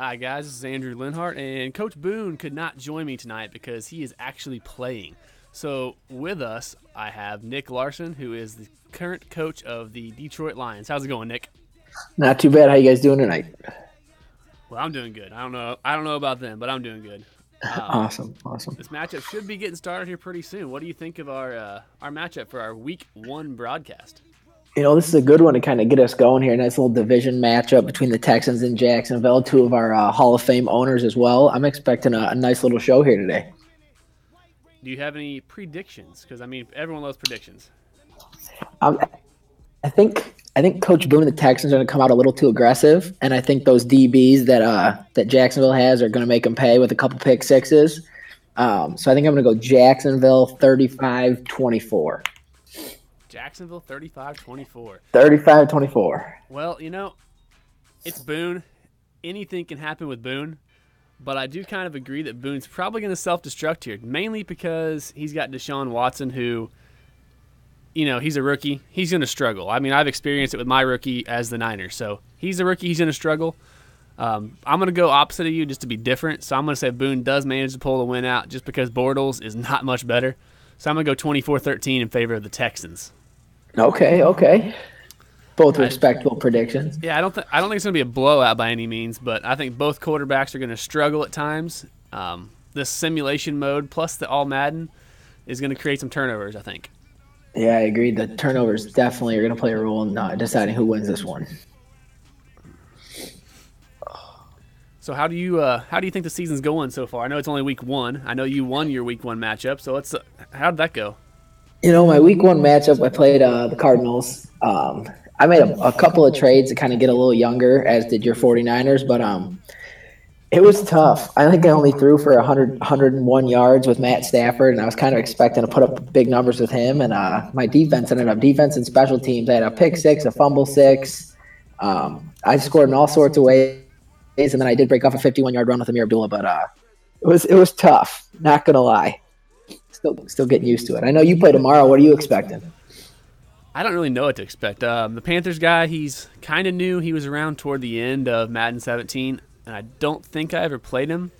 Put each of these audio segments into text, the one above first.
Hi, guys. This is Andrew Linhart, and Coach Boone could not join me tonight because he is actually playing. So, with us, I have Nick Larson, who is the current coach of the Detroit Lions. How's it going, Nick? Not too bad. How you guys doing tonight? Well, I'm doing good. I don't know about them, but I'm doing good. Um, Awesome, awesome. this matchup should be getting started here pretty soon. What do you think of our matchup for our Week 1 broadcast? This is a good one to kind of get us going here. Nice little division matchup between the Texans and Jacksonville, two of our Hall of Fame owners as well. I'm expecting a nice little show here today. Do you have any predictions? Because everyone loves predictions. Um, I think Coach Boone and the Texans are going to come out a little too aggressive, and I think those DBs that Jacksonville has are going to make them pay with a couple pick sixes. So I think I'm going to go Jacksonville 35-24. Jacksonville 35-24. 35-24. Well, it's Boone. Anything can happen with Boone, but I do kind of agree that Boone's probably going to self-destruct here, mainly because he's got Deshaun Watson, who, he's a rookie. He's going to struggle. I've experienced it with my rookie as the Niners, so he's a rookie. He's going to struggle. I'm going to go opposite of you just to be different, so I'm going to say Boone does manage to pull the win out just because Bortles is not much better. So I'm going to go 24-13 in favor of the Texans. Okay. Both respectable predictions. Yeah, I don't think it's going to be a blowout by any means, but I think both quarterbacks are going to struggle at times. This simulation mode plus the All Madden is going to create some turnovers, I think. Yeah, I agree. The turnovers definitely are going to play a role in deciding who wins this one. So how do you think the season's going so far? I know it's only week 1. I know you won your week 1 matchup. So how did that go? My week 1 matchup, I played the Cardinals. I made a couple of trades to kind of get a little younger, as did your 49ers, but it was tough. I think I only threw for 101 yards with Matt Stafford, and I was kind of expecting to put up big numbers with him. And my defense ended up defense and special teams. I had a pick six, a fumble six. I scored in all sorts of ways, and then I did break off a 51-yard run with Amir Abdullah, but it was tough. Not gonna lie. Still getting used to it. I know you play tomorrow. What are you expecting? I don't really know what to expect. The Panthers guy, he's kind of new. He was around toward the end of Madden 17, and I don't think I ever played him.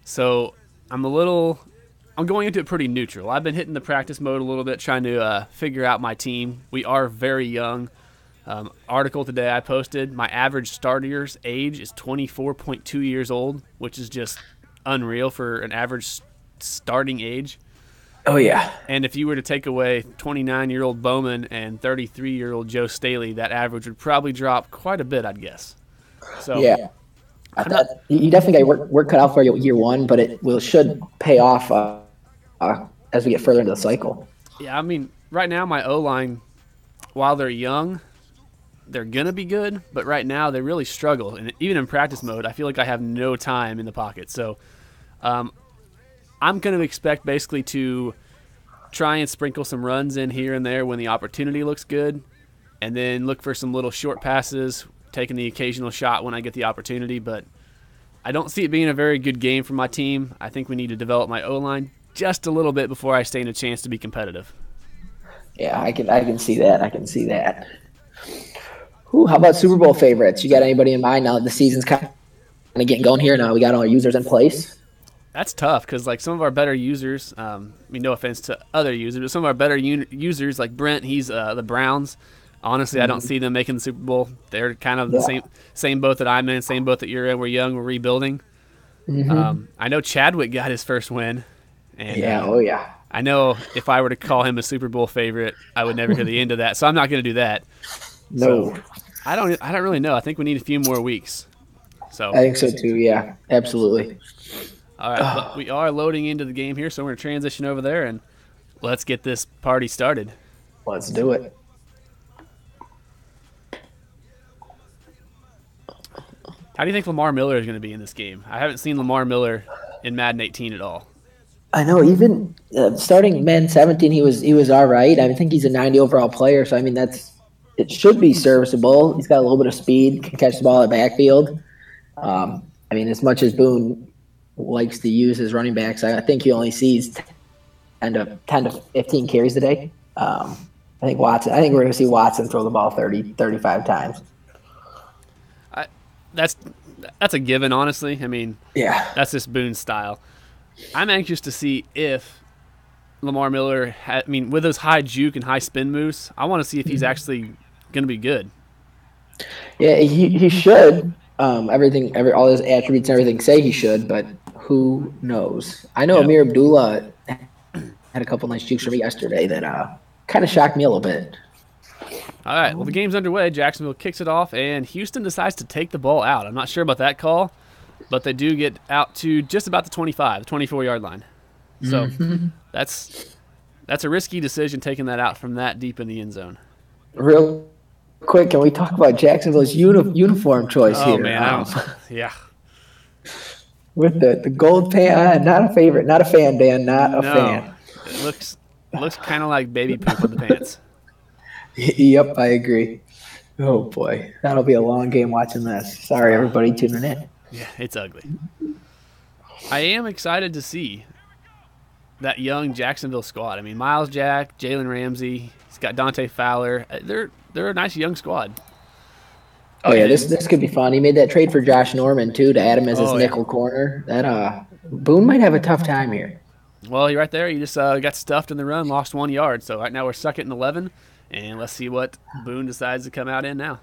So I'm going into it pretty neutral. I've been hitting the practice mode a little bit, trying to figure out my team. We are very young. Article today I posted, my average starter's age is 24.2 years old, which is just unreal for an average starting age. Oh, yeah. And if you were to take away 29-year-old Bowman and 33-year-old Joe Staley, that average would probably drop quite a bit, I'd guess. So yeah, you definitely got work cut out for you year 1, but it should pay off as we get further into the cycle. Yeah, right now my O-line, while they're young, they're going to be good, but right now they really struggle. And even in practice mode, I feel like I have no time in the pocket. So I'm going to expect basically to try and sprinkle some runs in here and there when the opportunity looks good, and then look for some little short passes, taking the occasional shot when I get the opportunity. But I don't see it being a very good game for my team. I think we need to develop my O-line just a little bit before I stand a chance to be competitive. Yeah, I can see that. Ooh, how about Super Bowl favorites? You got anybody in mind now that the season's kind of getting going here? Now we got all our users in place. That's tough because, some of our better users, no offense to other users, but some of our better users, like Brent, he's the Browns. Honestly, I don't see them making the Super Bowl. They're kind of the same boat that I'm in, same boat that you're in. We're young, we're rebuilding. Mm-hmm. I know Chadwick got his first win. And, oh yeah. I know if I were to call him a Super Bowl favorite, I would never hear the end of that. So I'm not going to do that. No. So, I don't really know. I think we need a few more weeks. So I think so too. Yeah, absolutely. All right, but we are loading into the game here, so we're going to transition over there, and let's get this party started. Let's do it. How do you think Lamar Miller is going to be in this game? I haven't seen Lamar Miller in Madden 18 at all. I know. Even starting Madden 17, he was all right. I think he's a 90 overall player, so it should be serviceable. He's got a little bit of speed, can catch the ball at backfield. As much as Boone likes to use his running backs, I think he only sees 10 to 15 carries a day. I think we're going to see Watson throw the ball 30, 35 times. That's that's a given, honestly. I mean, Yeah. that's just Boone's style. I'm anxious to see if Lamar Miller, with those high juke and high spin moves, I want to see if he's actually going to be good. Yeah, he should. All his attributes and everything say he should, but who knows? I know Yep. Amir Abdullah had a couple nice jukes for me yesterday that kind of shocked me a little bit. All right, well, the game's underway. Jacksonville kicks it off, and Houston decides to take the ball out. I'm not sure about that call, but they do get out to just about the 25, the 24-yard line. So that's a risky decision taking that out from that deep in the end zone. Real quick, can we talk about Jacksonville's uniform choice here? Oh, man. Yeah. With the gold pant, not a favorite, not a fan, Dan, not a fan. It looks kind of like baby poop on the pants. Yep, I agree. Oh, boy. That'll be a long game watching this. Sorry, everybody tuning in. Yeah, it's ugly. I am excited to see that young Jacksonville squad. I mean, Miles Jack, Jalen Ramsey, he's got Dante Fowler. They're a nice young squad. Oh, yeah, this could be fun. He made that trade for Josh Norman, too, to add him as his nickel corner. That Boone might have a tough time here. Well, you're right there. You just got stuffed in the run, lost 1 yard. So right now we're 2nd and 11. And let's see what Boone decides to come out in now.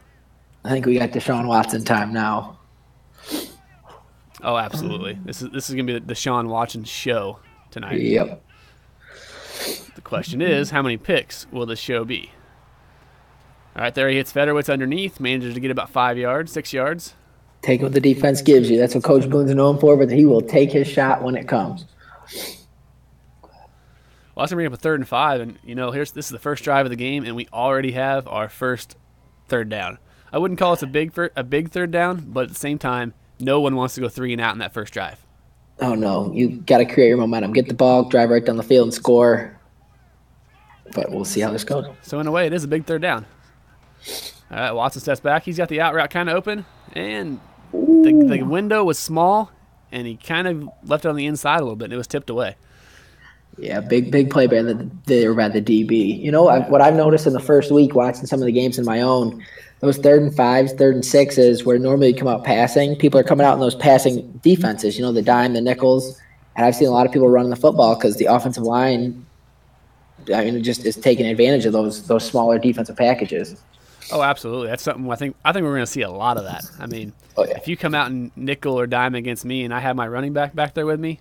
I think we got Deshaun Watson time now. Oh, absolutely. This is going to be the Deshaun Watson show tonight. Yep. The question is, how many picks will this show be? All right, there he hits Federwitz underneath, manages to get about 5 yards, 6 yards. Take what the defense gives you. That's what Coach Boone's known for, but he will take his shot when it comes. Well, that's going to bring up a 3rd and 5, and this is the first drive of the game, and we already have our first 3rd down. I wouldn't call it a big 3rd down, but at the same time, no one wants to go 3 and out in that first drive. Oh no, you got to create your momentum. Get the ball, drive right down the field, and score. But we'll see how this goes. So in a way, it is a big 3rd down. All right, Watson steps back. He's got the out route kind of open, and the window was small, and he kind of left it on the inside a little bit, and it was tipped away. Yeah, big play by the DB. You know, what I've noticed in the first week watching some of the games in my own, those 3rd and 5s, 3rd and 6s, where normally you come out passing, people are coming out in those passing defenses, the dime, the nickels. And I've seen a lot of people running the football because the offensive line, it just is taking advantage of those smaller defensive packages. Oh, absolutely. That's something I think we're going to see a lot of that. I mean, if you come out and nickel or dime against me and I have my running back there with me,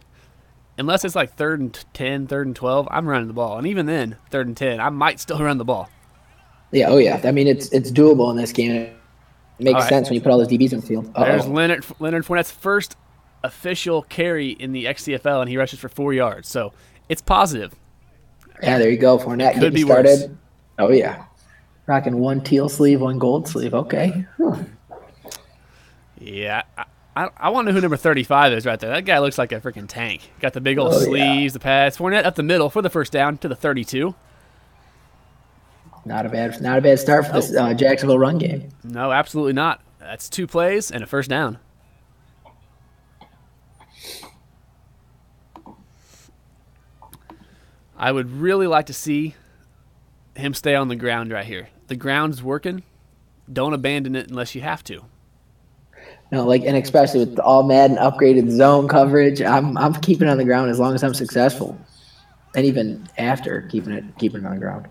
unless it's like 3rd and 10, 3rd and 12, I'm running the ball. And even then, 3rd and 10, I might still run the ball. Yeah, oh yeah. I mean, it's doable in this game. It makes sense when you put all those DBs in the field. There's Leonard Fournette's first official carry in the XCFL, and he rushes for 4 yards. So it's positive. Yeah, there you go. Fournette could be started. Worse. Oh yeah, rocking one teal sleeve, one gold sleeve. Okay. Huh. Yeah, I want to know who number 35 is right there. That guy looks like a freaking tank. Got the big old sleeves, the pads. Fournette up the middle for the first down to the 32. Not a bad start for this Jacksonville run game. No, absolutely not. That's 2 plays and a first down. I would really like to see him stay on the ground right here. The ground's working. Don't abandon it unless you have to. No, and especially with all Madden upgraded zone coverage, I'm keeping it on the ground as long as I'm successful, and even after keeping it on the ground.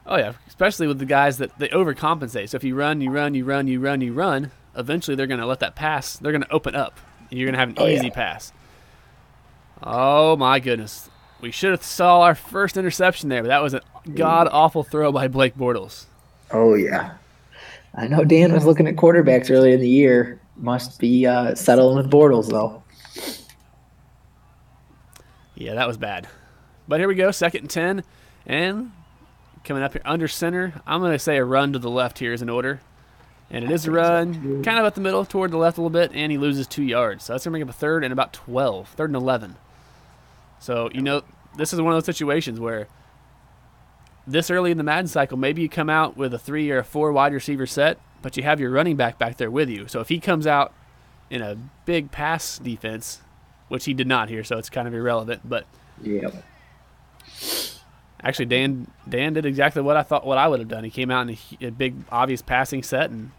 Oh yeah, especially with the guys that they overcompensate. So if you run, eventually they're going to let that pass. They're going to open up, and you're going to have an easy pass. Oh my goodness. We should have saw our first interception there, but that was a god-awful throw by Blake Bortles. Oh, yeah. I know Dan was looking at quarterbacks earlier in the year. Must be settling with Bortles, though. Yeah, that was bad. But here we go, 2nd and 10. And coming up here under center, I'm going to say a run to the left here is in order. And it is a run kind of at the middle, toward the left a little bit, and he loses 2 yards. So that's going to make up a 3rd and about 12, 3rd and 11. So, this is one of those situations where this early in the Madden cycle, maybe you come out with a 3 or a 4 wide receiver set, but you have your running back there with you. So if he comes out in a big pass defense, which he did not here, so it's kind of irrelevant. But actually, Dan did exactly what I would have done. He came out in a big, obvious passing set, and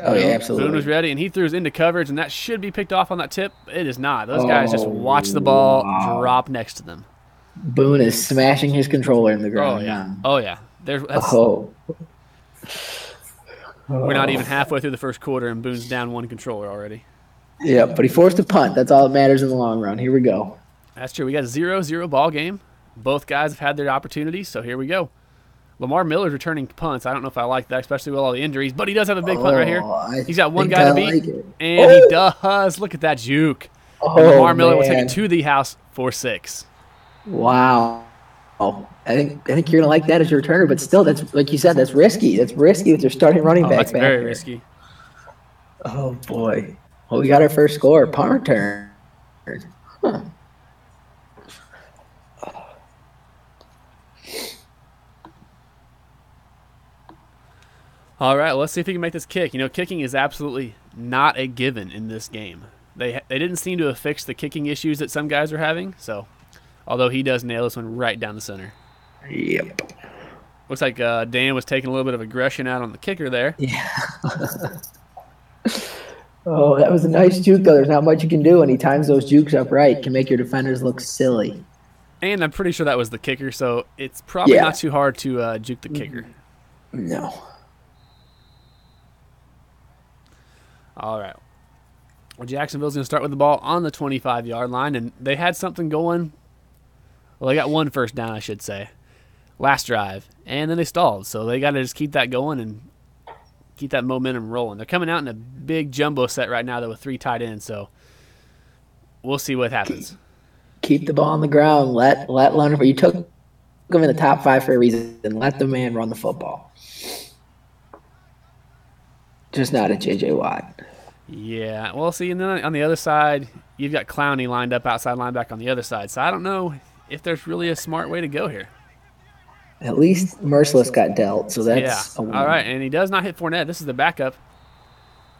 Oh yeah, Boone was absolutely. ready, and he threw into coverage, and that should be picked off on that tip. It is not. Those guys just Oh watch the ball wow. drop next to them. Boone is smashing his controller in the Oh ground yeah. now. Oh yeah. That's Oh. we're not even Oh. halfway through the first quarter, and Boone's down one controller already. Yeah, but he forced a punt. That's all that matters in the long run. Here we go. That's true. We got a 0-0 ball game. Both guys have had their opportunities, so here we go. Lamar Miller's returning punts. I don't know if I like that, especially with all the injuries, but he does have a big punt right here. Oh, I He's got one think guy I to beat, like it. and he Oh, does. Look at that juke. And oh Lamar Miller will take it man. to the house for 6. Wow. I think you're gonna like that as your returner, but still, that's like you said, that's risky. That's risky with your starting running Oh, back that's back very there. risky. Oh boy. Well, we got our first score, punt return. Huh. All right, well, let's see if he can make this kick. Kicking is absolutely not a given in this game. They didn't seem to have fixed the kicking issues that some guys are having, so although he does nail this one right down the center. Yep. Looks like Dan was taking a little bit of aggression out on the kicker there. Yeah. Oh, that was a nice juke though. There's not much you can do, and he times those jukes up right. Can make your defenders look silly. And I'm pretty sure that was the kicker, so it's probably Yeah. not too hard to juke the kicker. No. All right. Well, Jacksonville's going to start with the ball on the 25-yard line, and they had something going. Well, they got one first down, I should say, last drive, and then they stalled. So they got to just keep that going and keep that momentum rolling. They're coming out in a big jumbo set right now, though, with 3 tight ends, so we'll see what happens. Keep the ball on the ground. Let Leonard. You took him in the top 5 for a reason. Let the man run the football. Just not a J.J. Watt. Yeah, well, see, and then on the other side, you've got Clowney lined up outside linebacker on the other side. So I don't know if there's really a smart way to go here. At least Merciless got dealt, so that's Yeah. a win. All right, and he does not hit Fournette. This is the backup,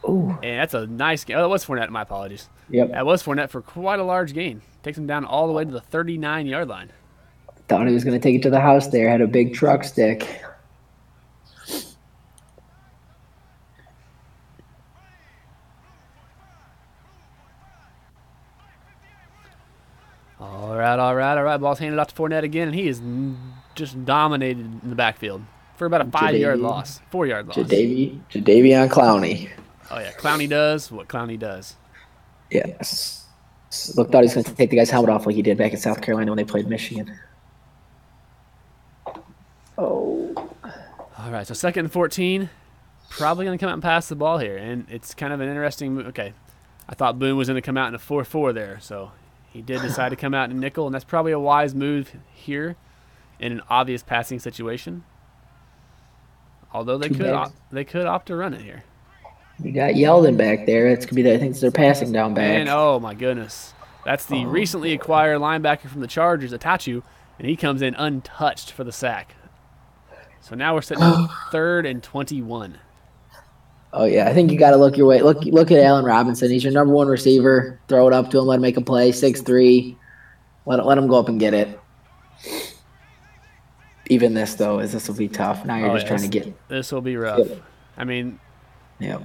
Ooh. and that's a nice game. Oh, that was Fournette. My apologies. Yep. That was Fournette for quite a large gain. Takes him down all the way to the 39-yard line. Thought he was going to take it to the house there. Had a big truck stick. All right. Ball's handed off to Fournette again, and he is just dominated in the backfield for about a 5-yard loss, 4-yard loss. Jadeveon Clowney. Oh, yeah. Clowney does what Clowney does. Yes. Look, thought he was going to take the guy's helmet off like he did back in South Carolina when they played Michigan. Oh. All right, so 2nd and 14. Probably going to come out and pass the ball here, and it's kind of an interesting move. Okay, I thought Boone was going to come out in a 4-4 there, so he did decide to come out in nickel, and that's probably a wise move here in an obvious passing situation. Although they could opt to run it here. You got Yeldon back there. It's gonna be I think it's their passing down back. And oh my goodness, that's the recently acquired linebacker from the Chargers, Atachu, and he comes in untouched for the sack. So now we're sitting at 3rd and 21. Oh yeah, I think you got to look your way. Look at Allen Robinson. He's your number 1 receiver. Throw it up to him. Let him make a play. 6'3". Let him go up and get it. Even this though, this will be tough. Now you're just trying to get. This will be rough. I mean,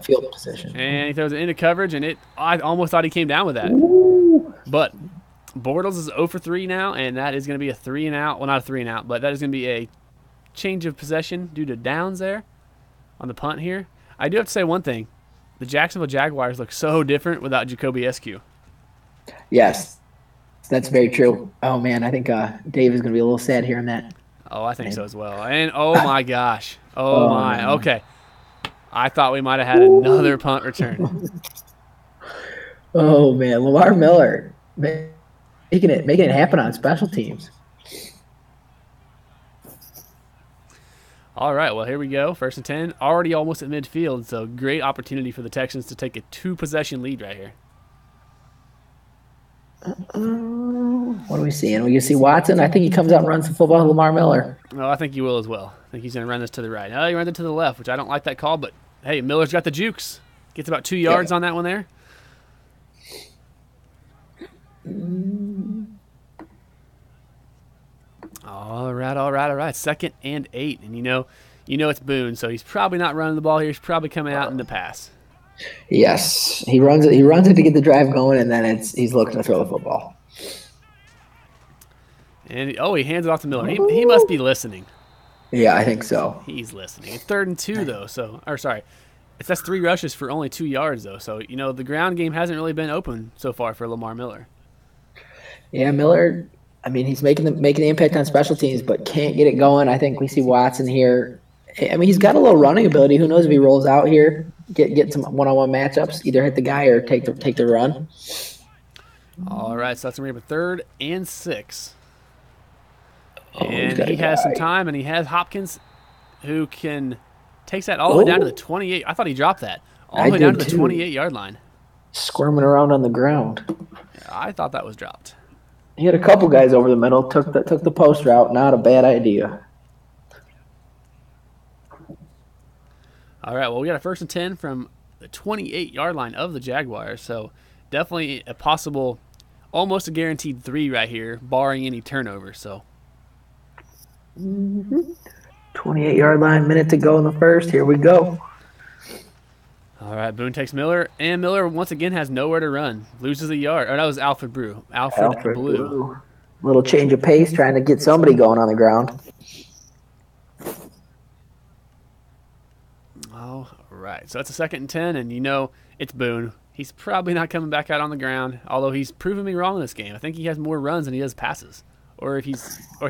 field position. And he throws it into coverage, and I almost thought he came down with that. Ooh. But Bortles is 0 for 3 now, and that is going to be a 3 and out. Well, not a 3 and out, but that is going to be a change of possession due to downs there on the punt here. I do have to say one thing. The Jacksonville Jaguars look so different without Jacoby Eskew. Yes, that's very true. Oh, man, I think Dave is going to be a little sad hearing that. Oh, I think so as well. And, oh, my gosh. Oh, my. Man. Okay. I thought we might have had another punt return. Oh, man. Lamar Miller making it happen on special teams. All right, well, here we go. 1st and 10. Already almost at midfield, so great opportunity for the Texans to take a 2-possession lead right here. What are we seeing? We can see Watson. I think he comes out and runs the football with Lamar Miller. Oh, I think he will as well. I think he's going to run this to the right. Oh, he runs it to the left, which I don't like that call, but hey, Miller's got the jukes. Gets about 2 yards on that one there. All right. 2nd and 8. And you know it's Boone, so he's probably not running the ball here. He's probably coming out in the pass. Yes, he runs it. He runs it to get the drive going, and then he's looking to throw the football. And he hands it off to Miller. He must be listening. Yeah, I think so. He's listening. It's 3rd and 2 though. That's 3 rushes for only 2 yards though. So the ground game hasn't really been open so far for Lamar Miller. Yeah, Miller. I mean, he's making the impact on special teams, but can't get it going. I think we see Watson here. I mean, he's got a little running ability. Who knows if he rolls out here, get some one-on-one matchups, either hit the guy or take the run. All right, so that's going to be 3rd and 6. And he has some time, and he has Hopkins, who takes that all the way down to the 28. I thought he dropped that. All the way down to the 28-yard line. Squirming around on the ground. I thought that was dropped. He had a couple guys over the middle, took the post route. Not a bad idea. All right, well, we got a 1st and 10 from the 28-yard line of the Jaguars, so definitely a possible, almost a guaranteed 3 right here, barring any turnovers. So 28-yard line, minute to go in the first. Here we go. All right, Boone takes Miller, and Miller once again has nowhere to run. Loses a yard. Or that was Alfred Blue. Alfred Blue. Little change of pace, trying to get somebody going on the ground. All right, so that's a 2nd and 10, and it's Boone. He's probably not coming back out on the ground, although he's proven me wrong in this game. I think he has more runs than he does passes, or he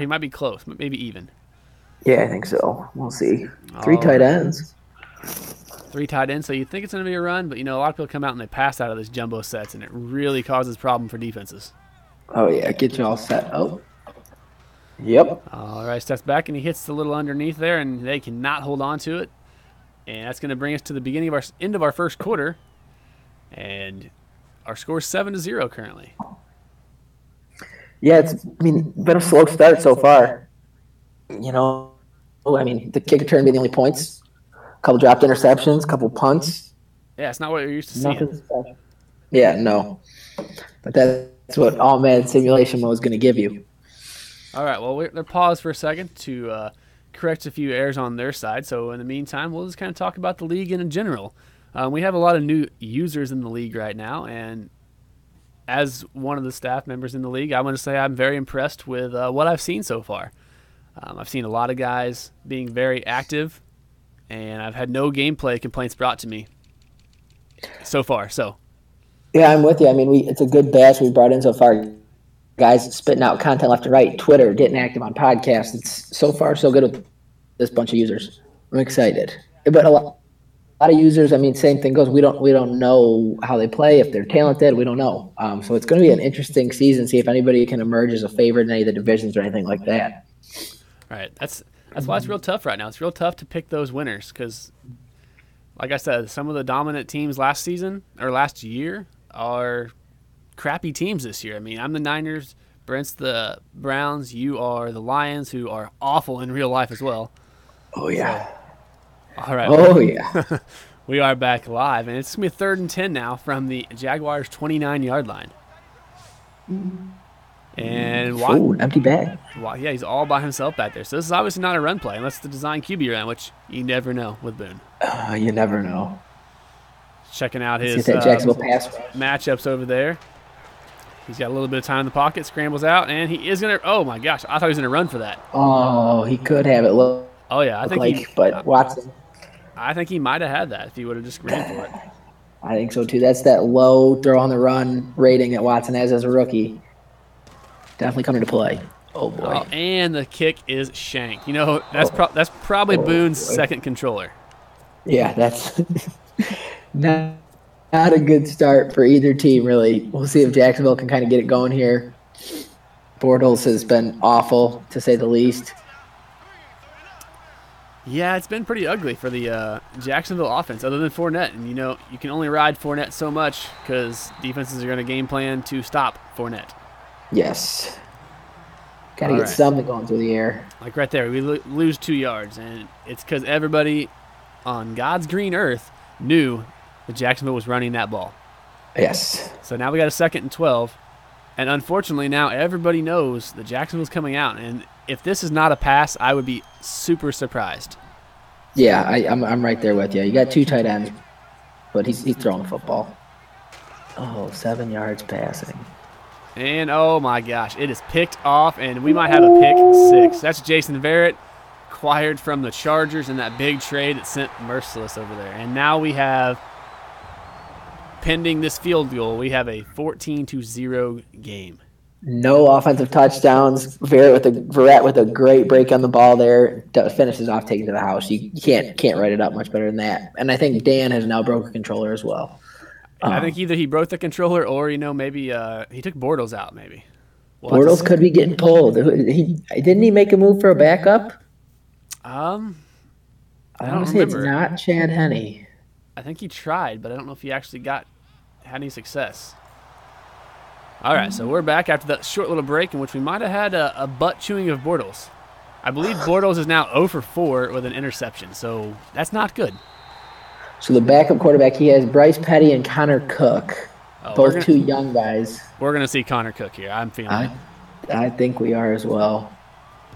might be close, maybe even. Yeah, I think so. We'll see. 3 tight ends. 3 tight ends, so you think it's going to be a run, but a lot of people come out and they pass out of this jumbo sets, and it really causes problem for defenses. Oh yeah, get you all set up. Yep. All right, steps back and he hits the little underneath there, and they cannot hold on to it. And that's going to bring us to the end of our first quarter, and our score is 7-0 currently. Yeah, it's been a slow start so far. The kick return being the only points. A couple dropped interceptions, a couple punts. Yeah, it's not what you're used to seeing. Yeah, no. But that's what all Madden simulation mode is going to give you. All right, well, they're paused for a second to correct a few errors on their side. So in the meantime, we'll just kind of talk about the league in general. We have a lot of new users in the league right now, and as one of the staff members in the league, I want to say I'm very impressed with what I've seen so far. I've seen a lot of guys being very active, and I've had no gameplay complaints brought to me so far. So, yeah, I'm with you. I mean, it's a good batch we brought in so far. Guys spitting out content left and right, Twitter, getting active on podcasts. It's so far so good with this bunch of users. I'm excited. But a lot of users, I mean, same thing goes. We don't know how they play, if they're talented. We don't know. So it's going to be an interesting season. See if anybody can emerge as a favorite in any of the divisions or anything like that. All right, that's why it's real tough right now. It's real tough to pick those winners because, like I said, some of the dominant teams last year are crappy teams this year. I mean, I'm the Niners, Brent's the Browns, you are the Lions, who are awful in real life as well. Oh, yeah. So, all right. Oh, yeah. We are back live, and it's going to be 3rd and 10 now from the Jaguars' 29-yard line. And Ooh, empty bag. Yeah, he's all by himself back there. So this is obviously not a run play unless it's the design QB run, which you never know with Boone. You never know. Checking out his matchups over there. He's got a little bit of time in the pocket, scrambles out, and he is going to – oh, my gosh. I thought he was going to run for that. Oh, he could have it look. Oh, yeah. But Watson. I think he might have had that if he would have just ran for it. I think so, too. That's that low throw on the run rating that Watson has as a rookie. Definitely coming to play. Oh, boy. Oh, and the kick is shanked. That's probably Boone's second controller. Yeah, that's not a good start for either team, really. We'll see if Jacksonville can kind of get it going here. Bortles has been awful, to say the least. Yeah, it's been pretty ugly for the Jacksonville offense, other than Fournette. And, you can only ride Fournette so much because defenses are going to game plan to stop Fournette. Yes. Got to get something going through the air. Like right there, we lose 2 yards, and it's because everybody on God's green earth knew that Jacksonville was running that ball. Yes. So now we got a 2nd and 12, and unfortunately now everybody knows that Jacksonville's coming out, and if this is not a pass, I would be super surprised. Yeah, I'm right there with you. You got 2 tight ends. but he's throwing the football. Oh, 7 yards passing. And, oh, my gosh, it is picked off, and we might have a pick 6. That's Jason Verrett, acquired from the Chargers in that big trade that sent Merciless over there. And now we have, pending this field goal, we have a 14-0 game. No offensive touchdowns. Verrett with a great break on the ball there. Finishes off taking to the house. You can't write it up much better than that. And I think Dan has now broken controller as well. I think either he broke the controller or, maybe he took Bortles out, maybe. Bortles could be getting pulled. Didn't he make a move for a backup? I I don't want to say it's remember. not Chad Henne. I think he tried, but I don't know if he actually had any success. All right, so we're back after that short little break in which we might have had a butt chewing of Bortles. I believe Bortles is now 0 for 4 with an interception, so that's not good. So the backup quarterback, he has Bryce Petty and Connor Cook, both two young guys. We're going to see Connor Cook here. I'm feeling it. I think we are as well.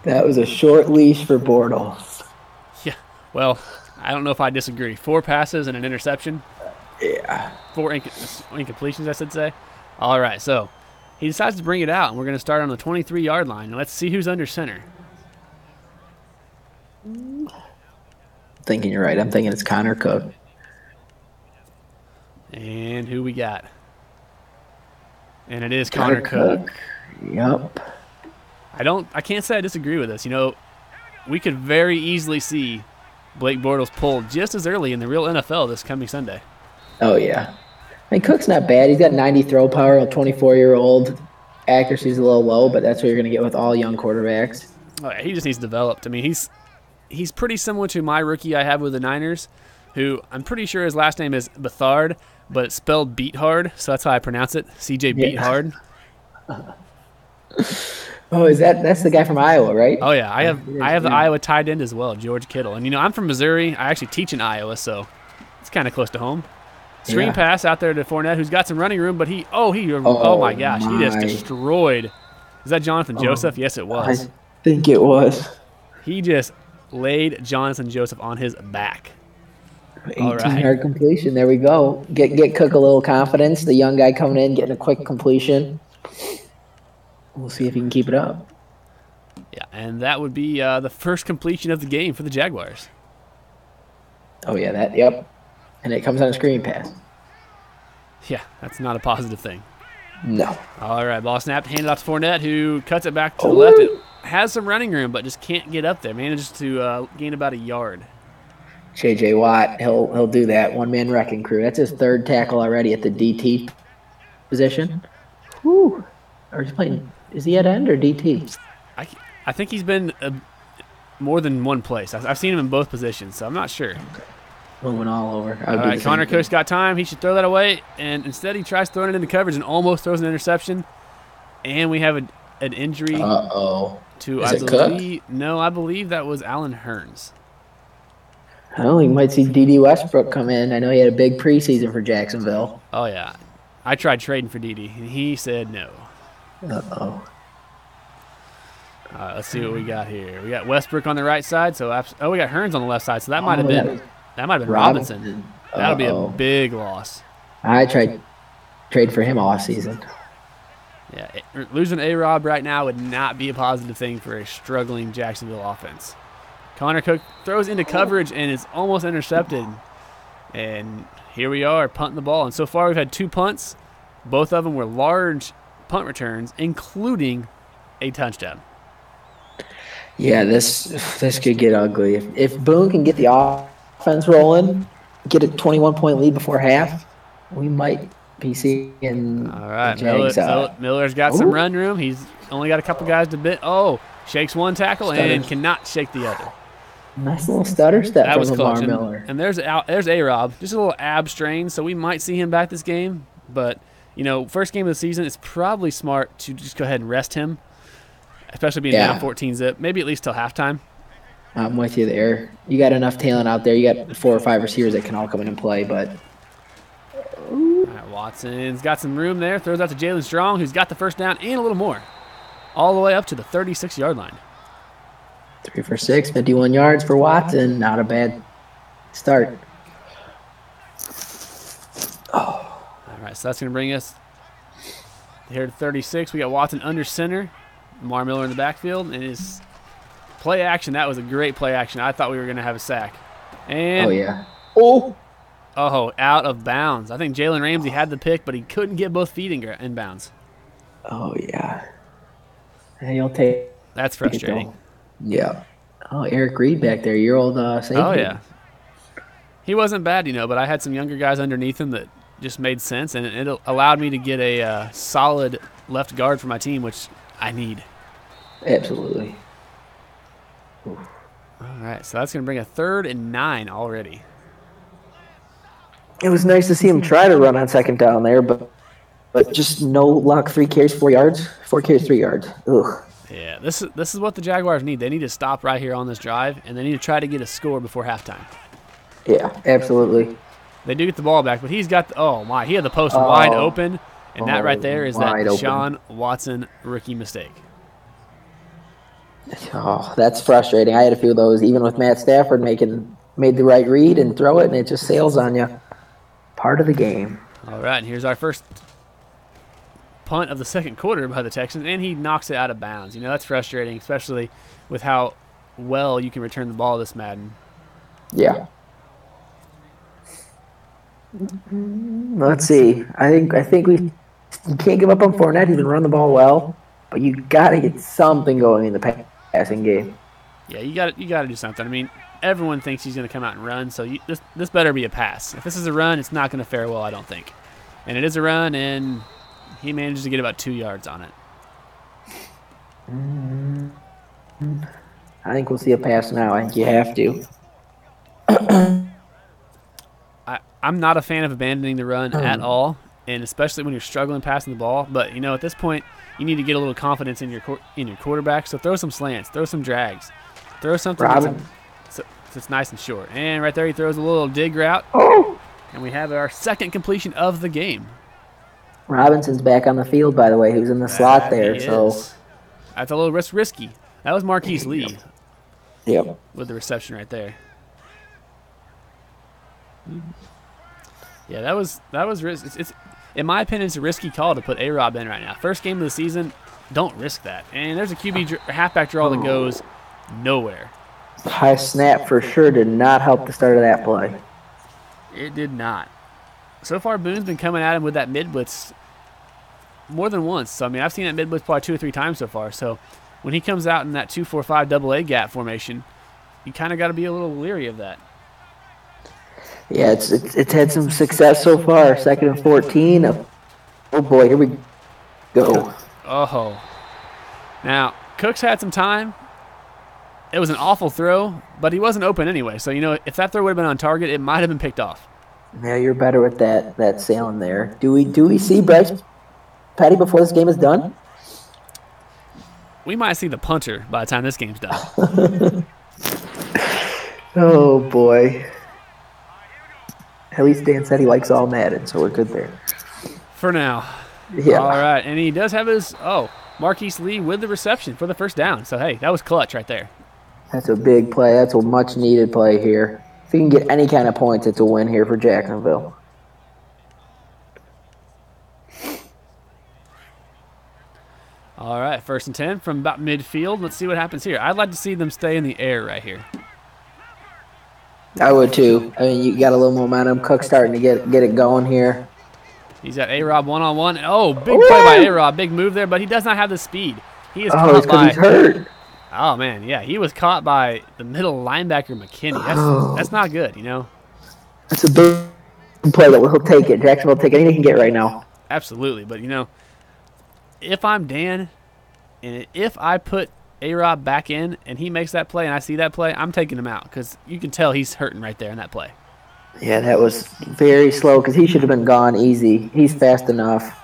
That was a short leash for Bortles. Yeah, well, I don't know if I disagree. 4 passes and an interception. Yeah. 4 incompletions, I should say. All right, so he decides to bring it out, and we're going to start on the 23-yard line. And let's see who's under center. Thinking you're right. I'm thinking it's Connor Cook. And who we got? And it is Connor Cook. Yep. I can't say I disagree with this. We could very easily see Blake Bortles pulled just as early in the real NFL this coming Sunday. Oh, yeah. I mean, Cook's not bad. He's got 90 throw power, a 24-year-old. Accuracy's a little low, but that's what you're going to get with all young quarterbacks. Oh, yeah, he just needs developed. I mean, he's pretty similar to my rookie I have with the Niners, who I'm pretty sure his last name is Bethard, but it's spelled Beathard, so that's how I pronounce it, CJ Beathard. Oh, that's the guy from Iowa, right? Oh, yeah. I have the Iowa tight end as well, George Kittle. And, I'm from Missouri. I actually teach in Iowa, so it's kind of close to home. Screen pass out there to Fournette, who's got some running room, but oh my gosh, he just destroyed. Is that Jonathan Joseph? Yes, it was. I think it was. He just laid Jonathan Joseph on his back. 18-yard completion. There we go. Get Cook a little confidence. The young guy coming in, getting a quick completion. We'll see if he can keep it up. Yeah, and that would be the first completion of the game for the Jaguars. Oh, yeah, yep. And it comes on a screen pass. Yeah, that's not a positive thing. No. All right, ball snapped, handed off to Fournette, who cuts it back to the left. It has some running room, but just can't get up there. Manages to gain about a yard. J.J. Watt, he'll do that. One-man wrecking crew. That's his third tackle already at the DT position. Whew. Or he's playing. Is he at end or DT? I think he's been more than one place. I've seen him in both positions, so I'm not sure. Moving all over. All right, Connor Cook's got time. He should throw that away, and instead he tries throwing it into coverage and almost throws an interception. And we have an injury. Uh-oh. Is it Cook? No, I believe that was Alan Hearns. Oh, you might see D.D. Westbrook come in. I know he had a big preseason for Jacksonville. Oh, yeah. I tried trading for D.D., and he said no. Uh-oh. All right, let's see what we got here. We got Westbrook on the right side. We got Hearns on the left side, so that might have been Robinson. That'll be a big loss. I tried trade for him all season. Yeah, losing A-Rob right now would not be a positive thing for a struggling Jacksonville offense. Connor Cook throws into coverage and is almost intercepted. And here we are, punting the ball. And so far we've had 2 punts. Both of them were large punt returns, including a touchdown. Yeah, this could get ugly. If Boone can get the offense rolling, get a 21-point lead before half, we might be seeing. All right, Miller's got some run room. He's only got a couple guys to bit. Oh, shakes one tackle and cannot shake the other. Nice little stutter step that from was Lamar close. Miller. And there's A-Rob, just a little ab strain, so we might see him back this game. But, first game of the season, it's probably smart to just go ahead and rest him, especially being down 14-zip, maybe at least till halftime. I'm with you there. You got enough talent out there. You got 4 or 5 receivers that can all come in and play, but. All right, Watson's got some room there. Throws out to Jalen Strong, who's got the first down and a little more. All the way up to the 36-yard line. 3 for 6, 51 yards for Watson. Not a bad start. right, so that's going to bring us here to 36. We got Watson under center. Lamar Miller in the backfield. And his play action, that was a great play action. I thought we were going to have a sack. And Oh, yeah. Oh, out of bounds. I think Jalen Ramsey had the pick, but he couldn't get both feet in bounds. Oh, yeah. And you'll take That's frustrating. Yeah. Oh, Eric Reed back there, your old safety. Oh, yeah. He wasn't bad, but I had some younger guys underneath him that just made sense, and it allowed me to get a solid left guard for my team, which I need. Absolutely. Oof. All right, so that's going to bring a 3rd and 9 already. It was nice to see him try to run on second down there, but just no luck. 3 carries, 4 yards. 4 carries, 3 yards. Ugh. Yeah, this is what the Jaguars need. They need to stop right here on this drive, and they need to try to get a score before halftime. Yeah, absolutely. They do get the ball back, but he's got he had the post wide open, and that right there is that Deshaun Watson rookie mistake. Oh, that's frustrating. I had a few of those, even with Matt Stafford made the right read and throw it, and it just sails on you. Part of the game. All right, and here's our first punt of the second quarter by the Texans, and he knocks it out of bounds. That's frustrating, especially with how well you can return the ball this Madden. Yeah. Let's see. I think you can't give up on Fournette. He can run the ball well, but you got to get something going in the passing game. Yeah, you got to do something. I mean, everyone thinks he's going to come out and run, so this better be a pass. If this is a run, it's not going to fare well, I don't think. And it is a run, and he manages to get about 2 yards on it. I think we'll see a pass now. I think you have to. I'm not a fan of abandoning the run at all, and especially when you're struggling passing the ball. But, at this point, you need to get a little confidence in your quarterback. So throw some slants, throw some drags, throw something so it's nice and short. And right there he throws a little dig route, and we have our second completion of the game. Robinson's back on the field, by the way, who's in the slot there. So that's a little risky. That was Marquise Lee. Yep. With the reception right there. Yeah, that was it's in my opinion, it's a risky call to put A-Rob in right now. First game of the season, don't risk that. And there's a QB halfback draw that goes nowhere. High snap for sure did not help the start of that play. It did not. So far, Boone's been coming at him with that mid-blitz more than once. So, I mean, I've seen that mid-blitz probably 2 or 3 times so far. So, when he comes out in that 2-4-5 double-A gap formation, you kind of got to be a little leery of that. Yeah, it's had some success so far. 2nd and 14. Oh, boy, here we go. Oh. Now, Cooks had some time. It was an awful throw, but he wasn't open anyway. So, if that throw would have been on target, it might have been picked off. Yeah, you're better with that sailing there. Do we see Bryce Petty before this game is done? We might see the punter by the time this game's done. Oh, boy. At least Dan said he likes all Madden, so we're good there. For now. Yeah. All right, and he does have his, Marquise Lee with the reception for the first down. So, hey, that was clutch right there. That's a big play. That's a much-needed play here. If you can get any kind of points, it's a win here for Jacksonville. All right, 1st and 10 from about midfield. Let's see what happens here. I'd like to see them stay in the air right here. I would too. I mean, you got a little momentum. Cook's starting to get it going here. He's got A-Rob one-on-one. Oh, big play by A-Rob. Big move there, but he does not have the speed. He is caught by. He's hurt. Oh, man, yeah. He was caught by the middle linebacker, McKinney. That's not good, That's a big play that he'll take it. Jacksonville will take anything he can get right now. Absolutely, but, if I'm Dan, and if I put A-Rob back in and he makes that play and I see that play, I'm taking him out because you can tell he's hurting right there in that play. Yeah, that was very slow because he should have been gone easy. He's fast enough.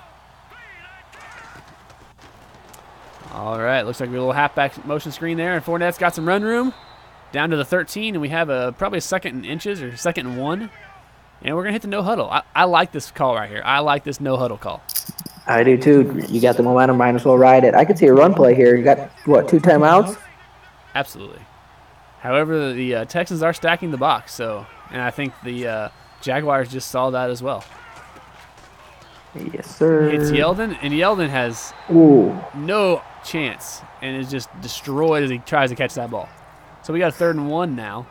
All right, looks like a little halfback motion screen there, and Fournette's got some run room down to the 13, and we have probably a 2nd and inches or 2nd and 1, and we're going to hit the no huddle. I like this call right here. I like this no huddle call. I do too. You got the momentum, might as well ride it. I could see a run play here. You got, 2 timeouts? Absolutely. However, the Texans are stacking the box, and I think the Jaguars just saw that as well. Yes, sir. Hits Yeldon, and Yeldon has Ooh. no chance and is just destroyed as he tries to catch that ball. So we got a 3rd and 1 now.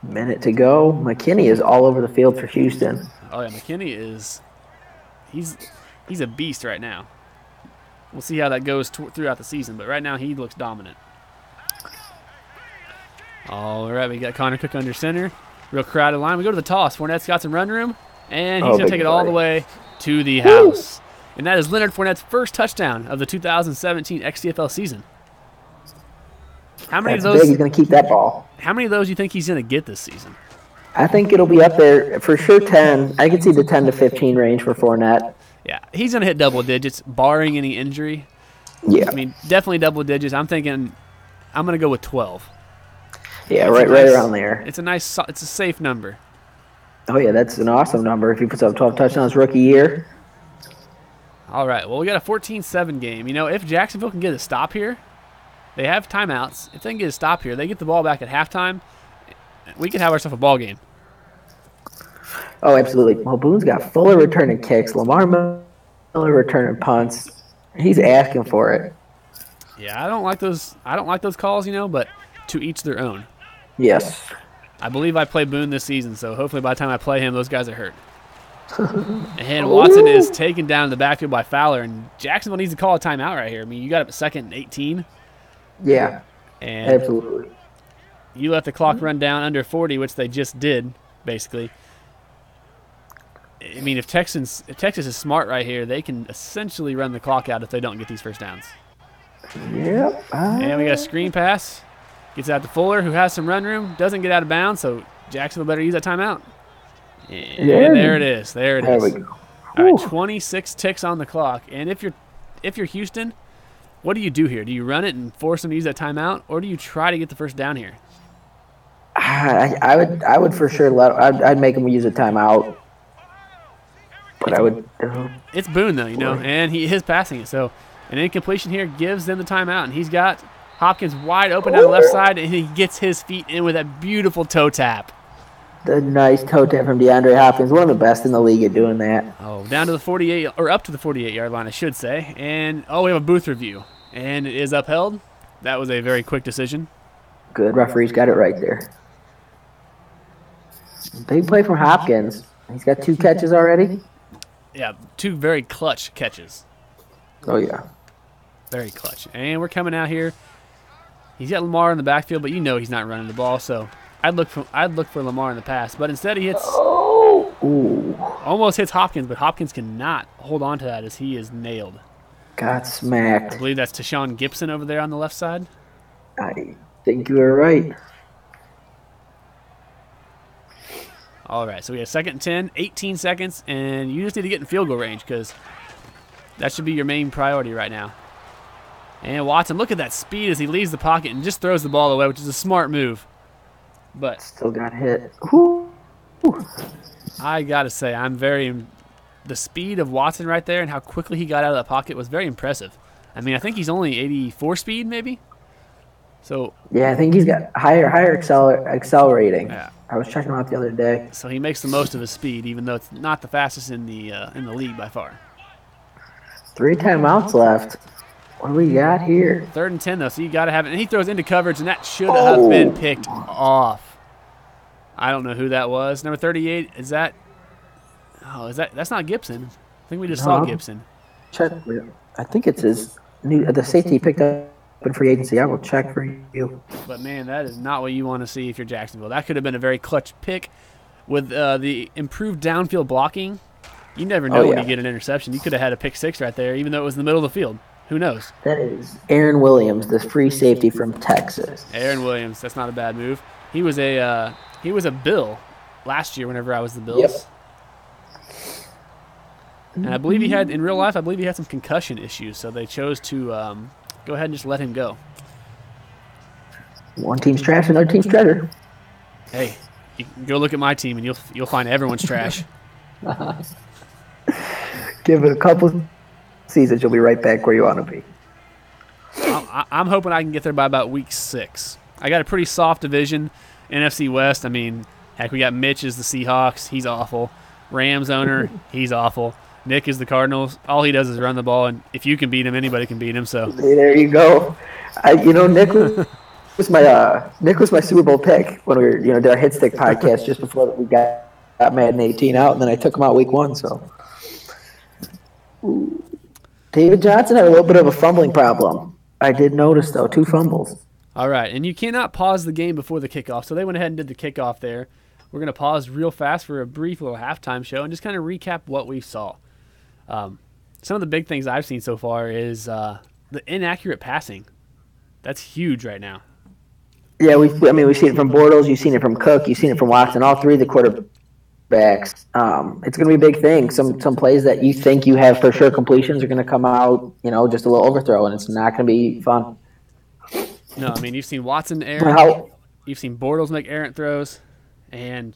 Minute to go. McKinney is all over the field for Houston. Oh yeah, McKinney is he's a beast right now. We'll see how that goes throughout the season, but right now he looks dominant. All right, we got Connor Cook under center. Real crowded line. We go to the toss. Fournette's got some run room, and he's going to take it all the way to the house. And that is Leonard Fournette's first touchdown of the 2017 XCFL season. How many That's of those? big. He's going to keep that ball. How many of those do you think he's going to get this season? I think it'll be up there for sure. 10. I can see the 10 to 15 range for Fournette. Yeah, he's going to hit double digits, barring any injury. Yeah. I mean, definitely double digits. I'm thinking I'm going to go with 12. Yeah, right around there. It's a safe number. Oh, yeah, that's an awesome number if he puts up 12 touchdowns rookie year. All right, well, we got a 14-7 game. You know, if Jacksonville can get a stop here, they have timeouts. If they can get a stop here, they get the ball back at halftime, we can have ourselves a ball game. Oh, absolutely. Well, Boone's got Fuller returning kicks, Lamar Miller returning punts. He's asking for it. Yeah, I don't like those calls, you know, but to each their own. Yes. I believe I play Boone this season, so hopefully by the time I play him, those guys are hurt. And Watson is taken down in the backfield by Fowler, and Jacksonville needs to call a timeout right here. I mean, you got up 2nd and 18. Yeah, and absolutely. You let the clock run down under 40, which they just did, basically. I mean, if Texas is smart right here, they can essentially run the clock out if they don't get these first downs. Yep. And we got a screen pass. Gets out to Fuller, who has some run room. Doesn't get out of bounds, so Jacksonville better use that timeout. And there it is. There it is. There we go. All right, 26 ticks on the clock. And if you're Houston, what do you do here? Do you run it and force them to use that timeout, or do you try to get the first down here? I would for sure I'd make him use a timeout. But I would. It's Boone though, you know, and he is passing it. So an incompletion here gives them the timeout, and he's got Hopkins wide open down the left side, and he gets his feet in with that beautiful toe tap. The nice toe tap from DeAndre Hopkins, one of the best in the league at doing that. Oh, down to the 48, or up to the 48-yard line, I should say. And, we have a booth review. And it is upheld. That was a very quick decision. Good. Referee's got it right there. Big play from Hopkins. He's got 2 catches already. Yeah, 2 very clutch catches. Oh, yeah. Very clutch. And we're coming out here. He's got Lamar in the backfield, but you know he's not running the ball, so I'd look for Lamar in the pass. But instead he hits almost hits Hopkins, but Hopkins cannot hold on to that as he is nailed. Got smacked. I believe that's Tashawn Gibson over there on the left side. I think you are right. All right, so we have 2nd and 10, 18 seconds, and you just need to get in field goal range because that should be your main priority right now. And Watson, look at that speed as he leaves the pocket and just throws the ball away, which is a smart move. But still got hit. Woo. I got to say, the speed of Watson right there and how quickly he got out of that pocket was very impressive. I mean, I think he's only 84 speed maybe. So yeah, I think he's got higher accelerating. Yeah. I was checking him out the other day. So he makes the most of his speed, even though it's not the fastest in the league by far. 3 timeouts left. What do we got here? 3rd and 10 though, so you got to have it. And he throws into coverage, and that should have been picked off. I don't know who that was. Number 38, is that? Oh, that's not Gibson. I think we just saw Gibson. Check. I think it's the safety he picked up in free agency. I will check for you. But man, that is not what you want to see if you're Jacksonville. That could have been a very clutch pick with the improved downfield blocking. You never know when you get an interception. You could have had a pick 6 right there, even though it was in the middle of the field. Who knows? That is Aaron Williams, the free safety from Texas. Aaron Williams, that's not a bad move. He was a Bill last year whenever I was the Bills. Yep. And I believe he had some concussion issues, so they chose to go ahead and just let him go. One team's trash, another team's treasure. Hey, you can go look at my team and you'll find everyone's trash. Give it a couple seasons, you'll be right back where you want to be. I'm hoping I can get there by about week 6. I got a pretty soft division, NFC West. I mean, heck, we got Mitch as the Seahawks. He's awful. Rams owner, he's awful. Nick is the Cardinals. All he does is run the ball, and if you can beat him, anybody can beat him. So Hey, there you go. Nick was my Super Bowl pick when we were did our Hit Stick podcast just before we got Madden 18 out, and then I took him out week 1. So David Johnson had a little bit of a fumbling problem. I did notice though, 2 fumbles. all right, and you cannot pause the game before the kickoff. So they went ahead and did the kickoff there. We're going to pause real fast for a brief little halftime show and just kind of recap what we saw. Some of the big things I've seen so far is the inaccurate passing. That's huge right now. Yeah, we've seen it from Bortles, you've seen it from Cook, you've seen it from Watson, all 3 of the quarterbacks. It's going to be a big thing. Some plays that you think you have for sure completions are going to come out, just a little overthrow, and it's not going to be fun. No, I mean, you've seen Watson errant. You've seen Bortles make errant throws, and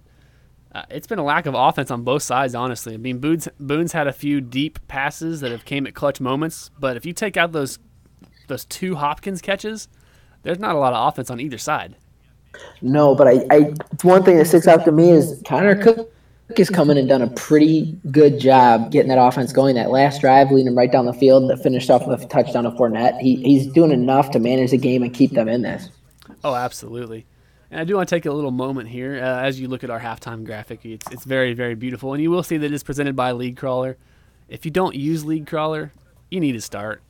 it's been a lack of offense on both sides, honestly. I mean, Boone's had a few deep passes that have came at clutch moments, but if you take out those 2 Hopkins catches, there's not a lot of offense on either side. No, but one thing that sticks out to me is Connor Cook has come in and done a pretty good job getting that offense going. That last drive, leading them right down the field, that finished off with a touchdown to Fournette. He's doing enough to manage the game and keep them in this. Oh, absolutely. And I do want to take a little moment here as you look at our halftime graphic. It's very, very beautiful, and you will see that it's presented by League Crawler. If you don't use League Crawler, you need to start.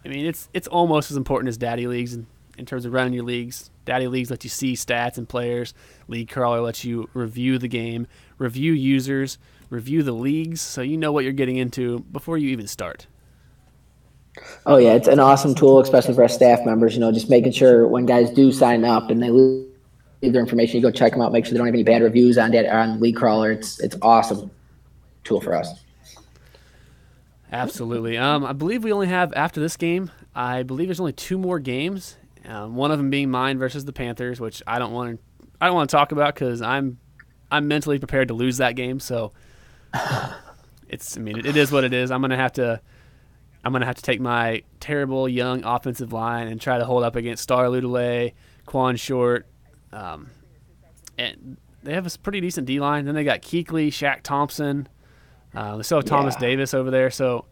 I mean, it's almost as important as Daddy Leagues in terms of running your leagues. Daddy Leagues let you see stats and players. League Crawler lets you review the game, review users, review the leagues, so you know what you're getting into before you even start. Oh, yeah, it's an awesome tool, especially for our staff members, just making sure when guys do sign up and they leave their information, you go check them out, make sure they don't have any bad reviews on League Crawler. It's awesome tool for us. Absolutely. I believe we only have, after this game, I believe there's only 2 more games. One of them being mine versus the Panthers, which I don't want to talk about because I'm mentally prepared to lose that game. So it is what it is. I'm gonna have to take my terrible young offensive line and try to hold up against Star Lutele, Quan Short, and they have a pretty decent D line. Then they got Kuechly, Shaq Thompson. They still have Thomas Davis over there, so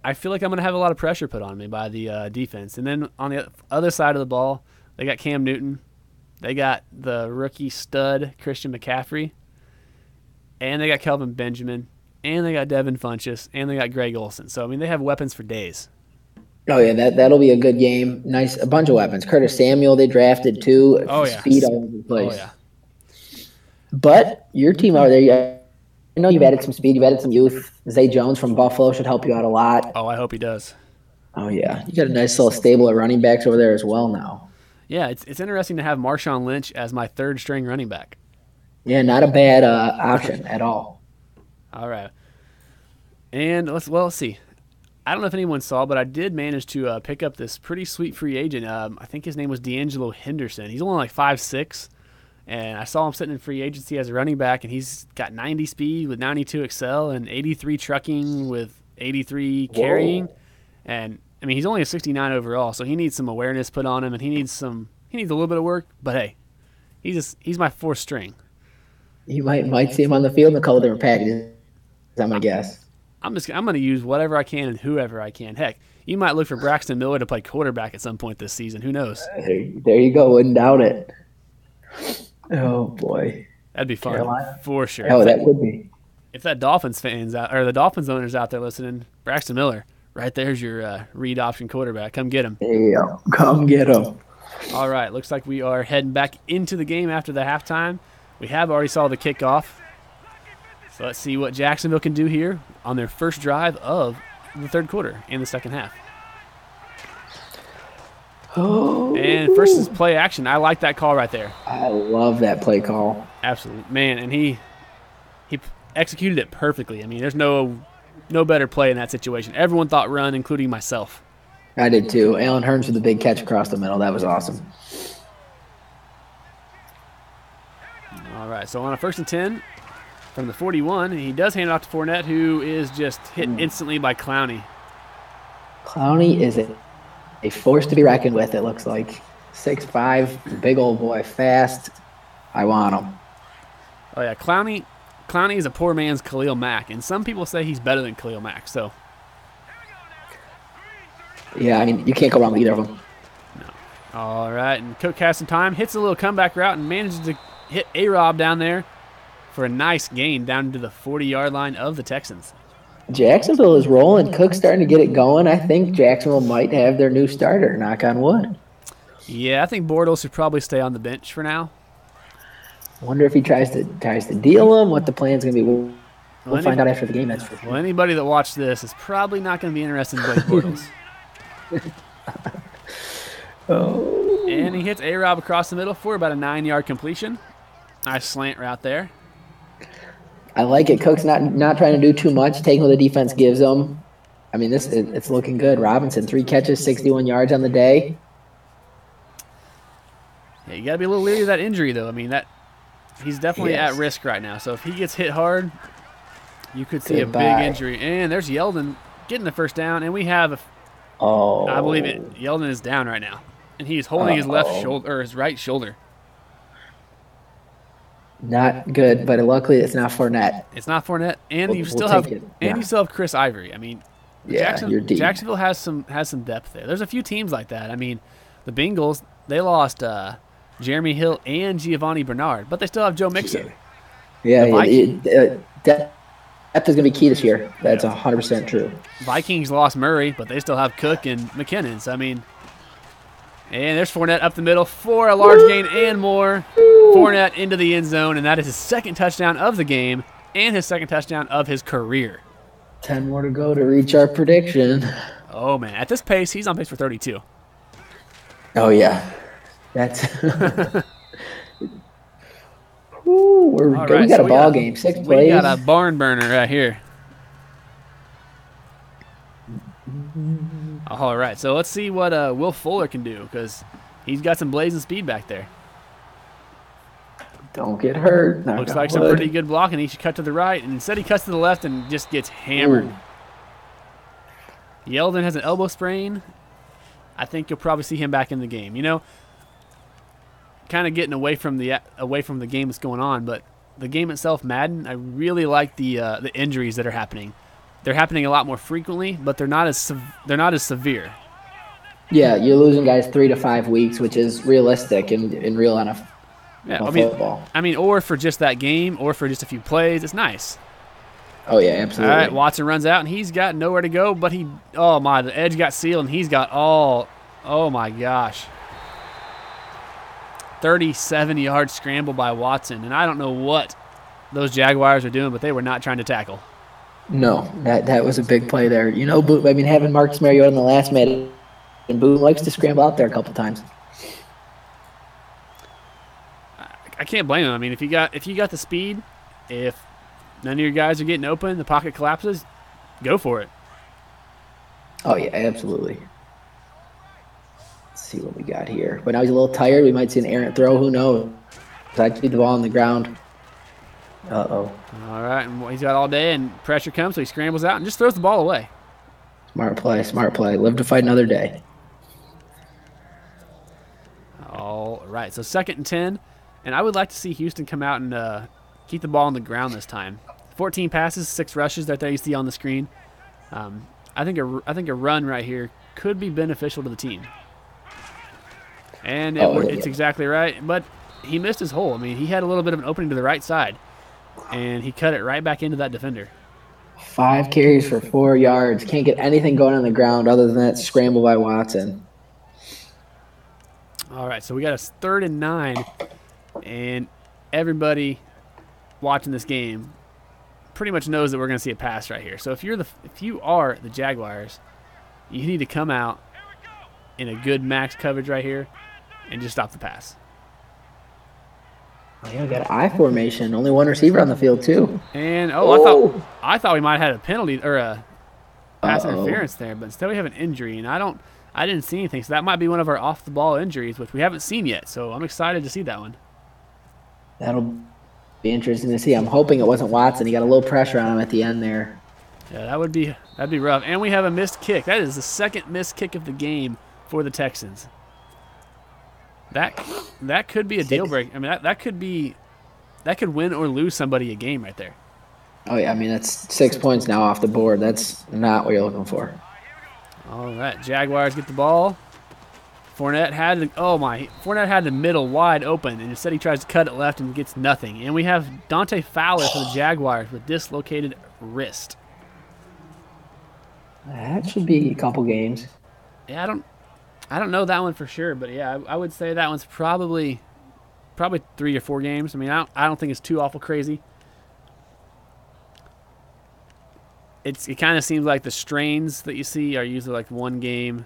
I feel like I'm going to have a lot of pressure put on me by the defense. And then on the other side of the ball, they got Cam Newton. They got the rookie stud, Christian McCaffrey. And they got Kelvin Benjamin. And they got Devin Funchess. And they got Greg Olsen. So, I mean, they have weapons for days. Oh, yeah, that'll be a good game. Nice, a bunch of weapons. Curtis Samuel they drafted, too. Oh, yeah. Speed all over the place. Oh, yeah. But your team over there, I know you've added some speed. You've added some youth. Zay Jones from Buffalo should help you out a lot. Oh, I hope he does. Oh, yeah. You got a nice little stable of running backs over there as well now. Yeah, it's interesting to have Marshawn Lynch as my third-string running back. Yeah, not a bad option at all. All right. And let's see. I don't know if anyone saw, but I did manage to pick up this pretty sweet free agent. I think his name was D'Angelo Henderson. He's only like 5'6", and I saw him sitting in free agency as a running back, and he's got 90 speed with 92 excel and 83 trucking with 83 carrying. And I mean, he's only a 69 overall, so he needs some awareness put on him, and he needs a little bit of work. But hey, he's my 4th string. You might see him on the field in a couple different packages, I'm gonna guess. I'm gonna use whatever I can and whoever I can. Heck, you might look for Braxton Miller to play quarterback at some point this season. Who knows? There you go. Wouldn't doubt it. Oh boy, that'd be fun. Carolina? For sure. Oh, that would be. If that Dolphins fans out or the Dolphins owners out there listening, Braxton Miller, right there's your read option quarterback. Come get him. There you go. Come get him. All right, looks like we are heading back into the game after the halftime. We have already saw the kickoff. So let's see what Jacksonville can do here on their first drive of the third quarter and the second half. Oh. And first is play action. I like that call right there. I love that play call. Absolutely. Man, and he executed it perfectly. I mean, there's no better play in that situation. Everyone thought run, including myself. I did too. Allen Hurns with a big catch across the middle. That was awesome. All right, so on a 1st and 10 from the 41, he does hand it off to Fournette, who is just hit instantly by Clowney. Clowney is a force to be reckoned with, it looks like. 6'5", big old boy, fast. I want him. Oh, yeah, Clowney Clowney is a poor man's Khalil Mack, and some people say he's better than Khalil Mack. So, yeah, I mean, you can't go wrong with either of them. no. All right, and Cook has some time, hits a little comeback route, and manages to hit A-Rob down there for a nice gain down to the 40-yard line of the Texans. Jacksonville is rolling. Cook's starting to get it going. I think Jacksonville might have their new starter, knock on wood. Yeah, I think Bortles should probably stay on the bench for now. I wonder if he tries to deal him, what the plan's going to be. We'll find out after the game. That's for sure. Well, anybody that watched this is probably not going to be interested in Blake Bortles. Oh. And he hits A-Rob across the middle for about a 9-yard completion. Nice slant route there. I like it. Cook's not trying to do too much, taking what the defense gives him. I mean, it's looking good. Robinson, 3 catches, 61 yards on the day. Yeah, you got to be a little leery of that injury, though. I mean, he's definitely at risk right now. So if he gets hit hard, you could see a big injury. And there's Yeldon getting the first down, and we have I believe Yeldon is down right now, and he's holding his left shoulder or his right shoulder. Not good, but luckily it's not Fournette. It's not Fournette, and you still have Chris Ivory. I mean, you're deep. Jacksonville has some depth there. There's a few teams like that. I mean, the Bengals, they lost Jeremy Hill and Giovanni Bernard, but they still have Joe Mixon. Depth is going to be key this year. That's 100% true. Vikings lost Murray, but they still have Cook and McKinnon. So, I mean, and there's Fournette up the middle for a large gain and more. Fournette into the end zone, and that is his second touchdown of the game and his second touchdown of his career. 10 more to go to reach our prediction. Oh, man. At this pace, he's on pace for 32. Oh, yeah. That's we got a ball game. 6 plays. We got a barn burner right here. All right, so let's see what Will Fuller can do, because he's got some blazing speed back there. Don't get hurt. Looks like some pretty good blocking. He should cut to the right, and instead he cuts to the left and just gets hammered. Ooh. Yeldon has an elbow sprain. I think you'll probably see him back in the game. You know, kind of getting away from the game that's going on, but the game itself, Madden, I really like the injuries that are happening. They're happening a lot more frequently, but they're not as severe. Yeah, you're losing guys 3 to 5 weeks, which is realistic in real NFL. Yeah, football. I mean, or for just that game, or for just a few plays, it's nice. Oh yeah, absolutely. All right, Watson runs out and he's got nowhere to go, but the edge got sealed and he's got oh my gosh. 37-yard scramble by Watson, and I don't know what those Jaguars are doing, but they were not trying to tackle. No, that was a big play there. You know, I mean, having Marcus Mariota in the last minute, and Boone likes to scramble out there a couple times. I can't blame him. I mean, if you got the speed, if none of your guys are getting open, the pocket collapses, go for it. Oh yeah, absolutely. Let's see what we got here. But now he's a little tired. We might see an errant throw. Who knows? I see the ball on the ground. Uh-oh. All right, and he's got all day, and pressure comes, so he scrambles out and just throws the ball away. Smart play. Live to fight another day. All right, so 2nd and 10, and I would like to see Houston come out and keep the ball on the ground this time. 14 passes, 6 rushes right there you see on the screen. I think a run right here could be beneficial to the team. And it's exactly right, but he missed his hole. I mean, he had a little bit of an opening to the right side, and he cut it right back into that defender. 5 carries for 4 yards. Can't get anything going on the ground other than that scramble by Watson. All right, so we got a 3rd and 9, and everybody watching this game pretty much knows that we're going to see a pass right here. So if you are the Jaguars, you need to come out in a good max coverage right here and just stop the pass. Yeah, we got an I formation. Only one receiver on the field too. And I thought we might have had a penalty or a pass interference there, but instead we have an injury, and I didn't see anything. So that might be one of our off the ball injuries, which we haven't seen yet. So I'm excited to see that one. That'll be interesting to see. I'm hoping it wasn't Watson. He got a little pressure on him at the end there. Yeah, that'd be rough. And we have a missed kick. That is the 2nd missed kick of the game for the Texans. That could be a deal breaker. I mean, that could be that could win or lose somebody a game right there. Oh, yeah, I mean, that's 6 points now off the board. That's not what you're looking for. All right, Jaguars get the ball. Fournette had the middle wide open, and instead he tries to cut it left and gets nothing. And we have Dante Fowler for the Jaguars with dislocated wrist. That should be a couple games. Yeah, I don't know that one for sure, but yeah, I would say that one's probably 3 or 4 games. I mean, I don't think it's too awful crazy. It kind of seems like the strains that you see are usually like 1 game.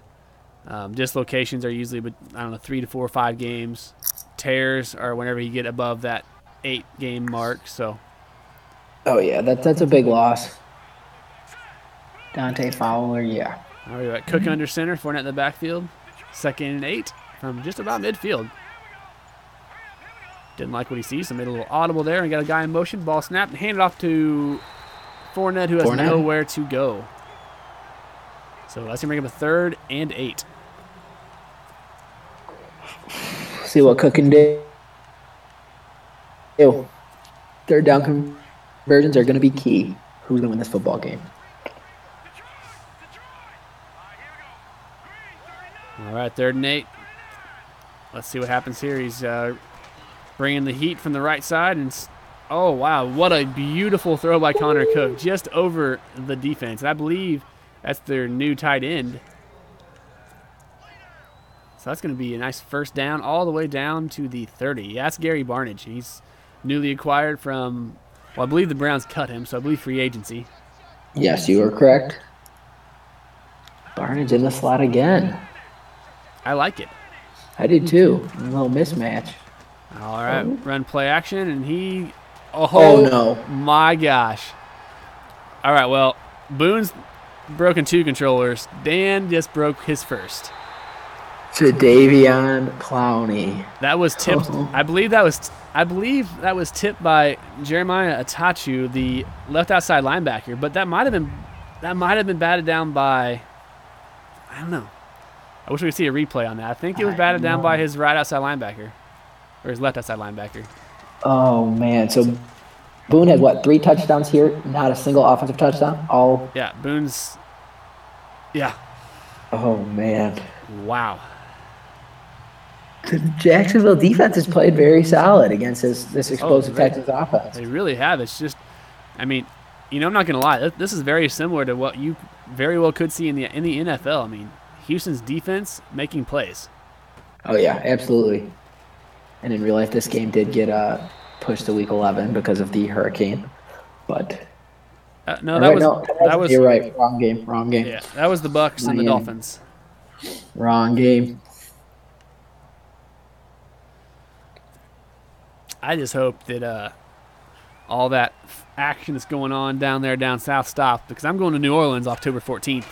Dislocations are usually, 3 to 4 or 5 games. Tears are whenever you get above that 8-game mark. So. Oh yeah, that's a big loss. Dante Fowler, yeah. All right, Cook under center, Fournette in the backfield. 2nd and 8 from just about midfield. Didn't like what he sees, so made a little audible there and got a guy in motion. Ball snapped and handed off to Fournette, who has nowhere to go. So that's going to make him a 3rd and 8. See what Cook can do. 3rd down conversions are going to be key. Who's going to win this football game? All right, 3rd and 8. Let's see what happens here. He's bringing the heat from the right side. And oh, wow, what a beautiful throw by Connor Cook just over the defense. And I believe that's their new tight end. So that's going to be a nice first down all the way down to the 30. Yeah, that's Gary Barnage. He's newly acquired from, I believe the Browns cut him, so I believe free agency. Yes, you are correct. Barnage in the slot again. I like it. I did too. A little mismatch. All right, run play action, and he... Oh, no. My gosh. All right, well, Boone's broken 2 controllers. Dan just broke his first. To Davion Clowney. That was tipped. I believe that was tipped by Jeremiah Atachu, the left outside linebacker. But that might have been batted down by, I don't know. I wish we could see a replay on that. I think it was batted down by his right outside linebacker, or his left outside linebacker. Oh man! So Boone had what, 3 touchdowns here? Not a single offensive touchdown. All. Yeah, Boone's. Yeah. Oh man. Wow. The Jacksonville defense has played very solid against this explosive Texans offense. They really have. It's just, I mean, I'm not going to lie. This is very similar to what you very well could see in the NFL. I mean, Houston's defense making plays. Oh, yeah, absolutely. And in real life, this game did get pushed to Week 11 because of the hurricane. But that was. You're right. Wrong game. Yeah, that was the Bucs and the Dolphins. Wrong game. I just hope that all that action that's going on down south stops, because I'm going to New Orleans October 14th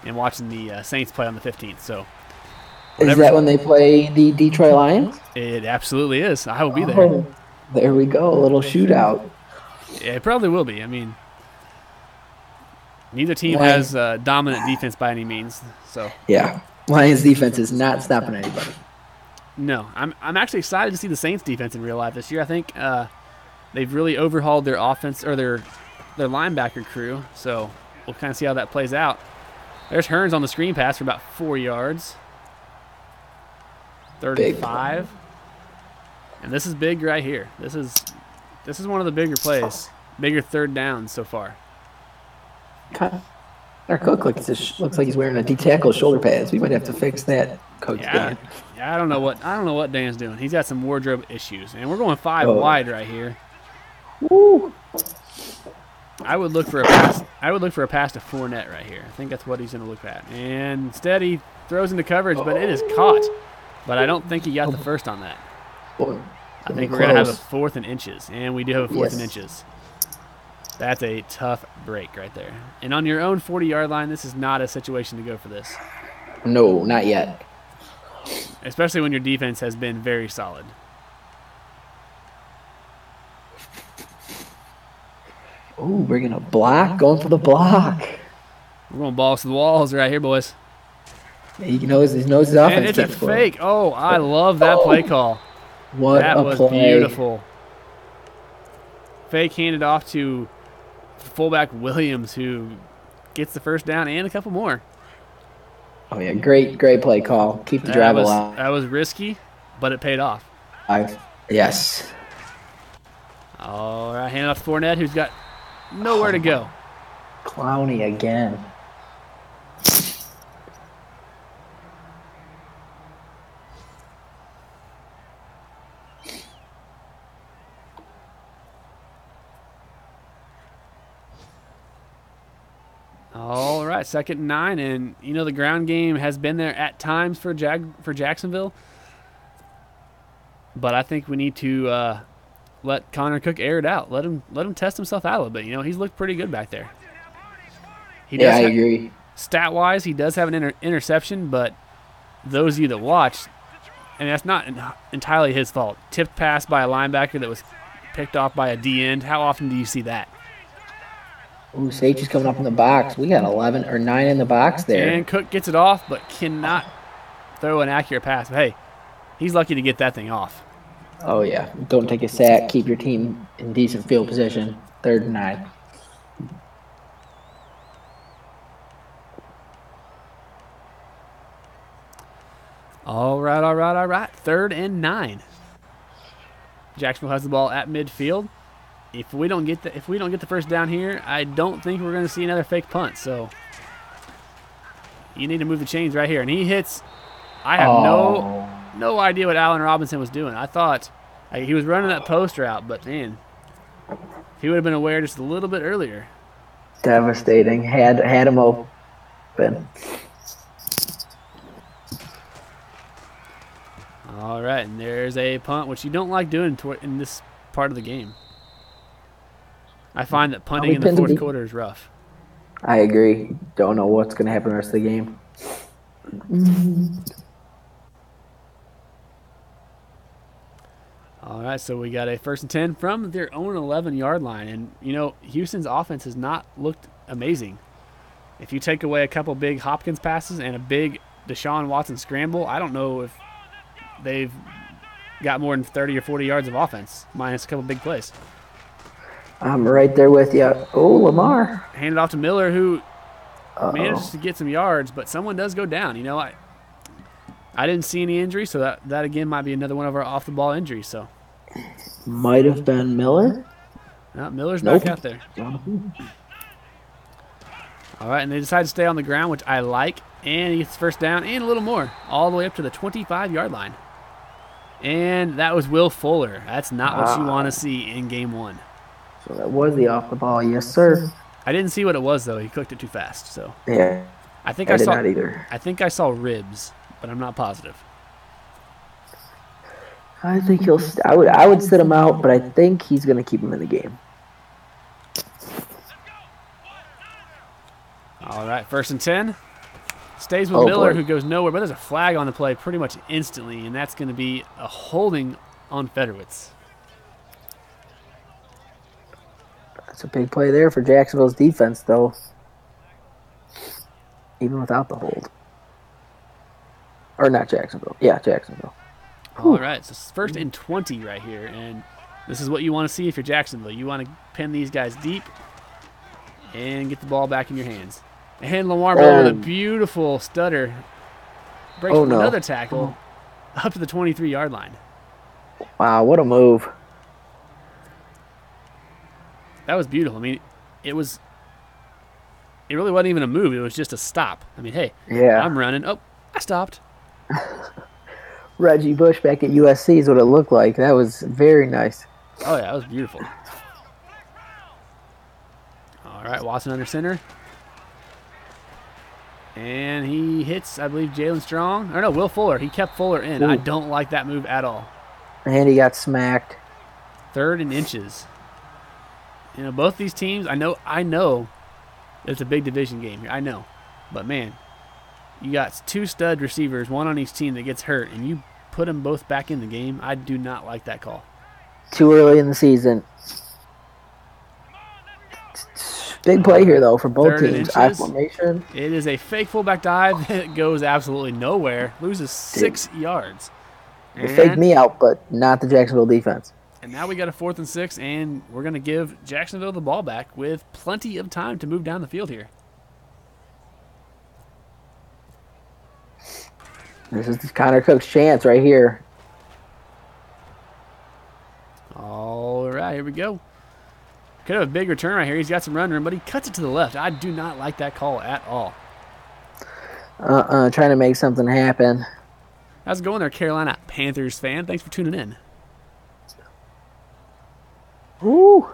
and watching the Saints play on the 15th. So, is that when they play the Detroit Lions? It absolutely is. I will be there. There we go. A little shootout. Yeah, it probably will be. I mean, neither team has dominant defense by any means. So yeah, Lions defense is not stopping anybody. No, I'm actually excited to see the Saints defense in real life this year. I think they've really overhauled their offense or their linebacker crew. So we'll kind of see how that plays out. There's Hearns on the screen pass for about 4 yards. 35. And this is big right here. This is one of the bigger plays, bigger 3rd downs so far. Connor Cook looks like he's wearing a D-tackle shoulder pads. We might have to fix that, Coach Dan. Yeah, I don't know what Dan's doing. He's got some wardrobe issues, and we're going 5 wide right here. Woo. I would look for a pass. To Fournette right here. I think that's what he's going to look at. And instead, he throws into coverage, but it is caught. But I don't think he got the first on that. I think we're going to have a 4th and inches, and we do have a 4th and inches. That's a tough break right there. And on your own 40-yard line, this is not a situation to go for this. No, not yet. Especially when your defense has been very solid. Oh, bringing a block, going for the block. We're going balls to the walls right here, boys. He knows his offense. And it's a fake. Oh, I love that play call. What that a was play. Beautiful. fake handed off to fullback Williams, who gets the first down and a couple more. Oh, yeah, great play call. Keep the drive alive. That was risky, but it paid off. Yes. All right, hand off to Fournette, who's got nowhere to go. Clowney again. All right, 2nd and 9, and the ground game has been there at times for Jacksonville, but I think we need to let Connor Cook air it out. Let him test himself out a little bit. He's looked pretty good back there. I agree. Stat-wise, he does have an interception, but those of you that watch, and that's not entirely his fault. Tipped pass by a linebacker that was picked off by a D-end. How often do you see that? Ooh, Safety's coming up in the box. We got 11 or 9 in the box there. And Cook gets it off, but cannot throw an accurate pass. But, hey, he's lucky to get that thing off. Oh, yeah. Don't take a sack. Keep your team in decent field position. 3rd and 9. All right. 3rd and 9. Jacksonville has the ball at midfield. If we don't get the first down here, I don't think we're going to see another fake punt. So you need to move the chains right here. And he hits. I have no idea what Allen Robinson was doing. I thought he was running that post route, but man, if he would have been aware just a little bit earlier. Devastating. Had him open. All right, and there's a punt, which you don't like doing in this part of the game. I find that punting in the 4th quarter is rough. I agree. Don't know what's going to happen the rest of the game. All right, so we got a 1st and 10 from their own 11-yard line. And, Houston's offense has not looked amazing. If you take away a couple big Hopkins passes and a big Deshaun Watson scramble, I don't know if they've got more than 30 or 40 yards of offense, minus a couple big plays. I'm right there with you. Oh, Lamar. Handed off to Miller, who manages to get some yards, but someone does go down. I didn't see any injury, so that again might be another one of our off-the-ball injuries. So might have been Miller. No, Miller's back out there. All right, and they decide to stay on the ground, which I like, and he gets first down and a little more, all the way up to the 25-yard line. And that was Will Fuller. That's not what you want to see in Game 1. So that was the off the ball, yes, sir. I didn't see what it was though. He cooked it too fast. So yeah, I did not either. I think I saw ribs, but I'm not positive. I think he'll. I would sit him out, but I think he's going to keep him in the game. All right, 1st and 10. Stays with Miller, who goes nowhere, but there's a flag on the play pretty much instantly, and that's going to be a holding on Federwitz. That's a big play there for Jacksonville's defense, though. Even without the hold. Or not Jacksonville. Yeah, Jacksonville. All right, so it's 1st and 20 right here, and this is what you want to see if you're Jacksonville. You want to pin these guys deep and get the ball back in your hands. And Lamar Miller with a beautiful stutter. Breaks another tackle up to the 23-yard line. Wow, what a move. That was beautiful. I mean, it really wasn't even a move. It was just a stop. I mean, hey, I'm running. Oh, I stopped. Reggie Bush back at USC is what it looked like. That was very nice. Oh, yeah, that was beautiful. All right, Watson under center. And he hits, I believe, Jalen Strong. Or no, Will Fuller. He kept Fuller in. Ooh. I don't like that move at all. And he got smacked. 3rd and inches. Both these teams, I know it's a big division game here. I know. But, man, you got 2 stud receivers, one on each team that gets hurt, and you put them both back in the game. I do not like that call. Too early in the season. Big play here, though, for both teams. I formation. It is a fake fullback dive that goes absolutely nowhere. Loses 6 yards. It faked me out, but not the Jacksonville defense. And now we got a 4th and 6, and we're going to give Jacksonville the ball back with plenty of time to move down the field here. This is Connor Cook's chance right here. All right, here we go. Could have a big return right here. He's got some run room, but he cuts it to the left. I do not like that call at all. Trying to make something happen. How's it going there, Carolina Panthers fan? Thanks for tuning in. Ooh.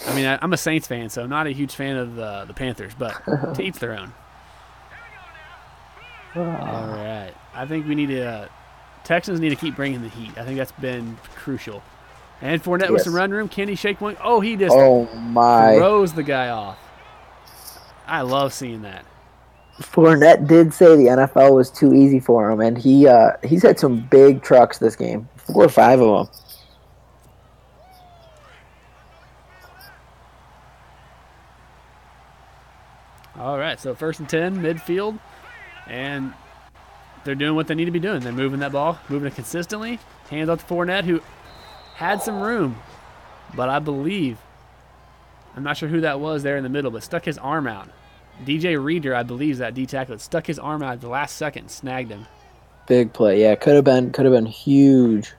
I mean, I'm a Saints fan, so I'm not a huge fan of the Panthers, but to each their own. All right. I think we need to Texans need to keep bringing the heat. I think that's been crucial. And Fournette with some run room. Can he shake one? Oh, he just throws the guy off. I love seeing that. Fournette did say the NFL was too easy for him, and he's had some big trucks this game. 4 or 5 of them. All right, so 1st and 10, midfield, and they're doing what they need to be doing. They're moving that ball, moving it consistently. Hands off to Fournette, who had some room, but I believe, I'm not sure who that was there in the middle, but stuck his arm out. DJ Reader, I believe, is that D tackle. It stuck his arm out at the last second and snagged him. Big play, yeah. Could have been huge.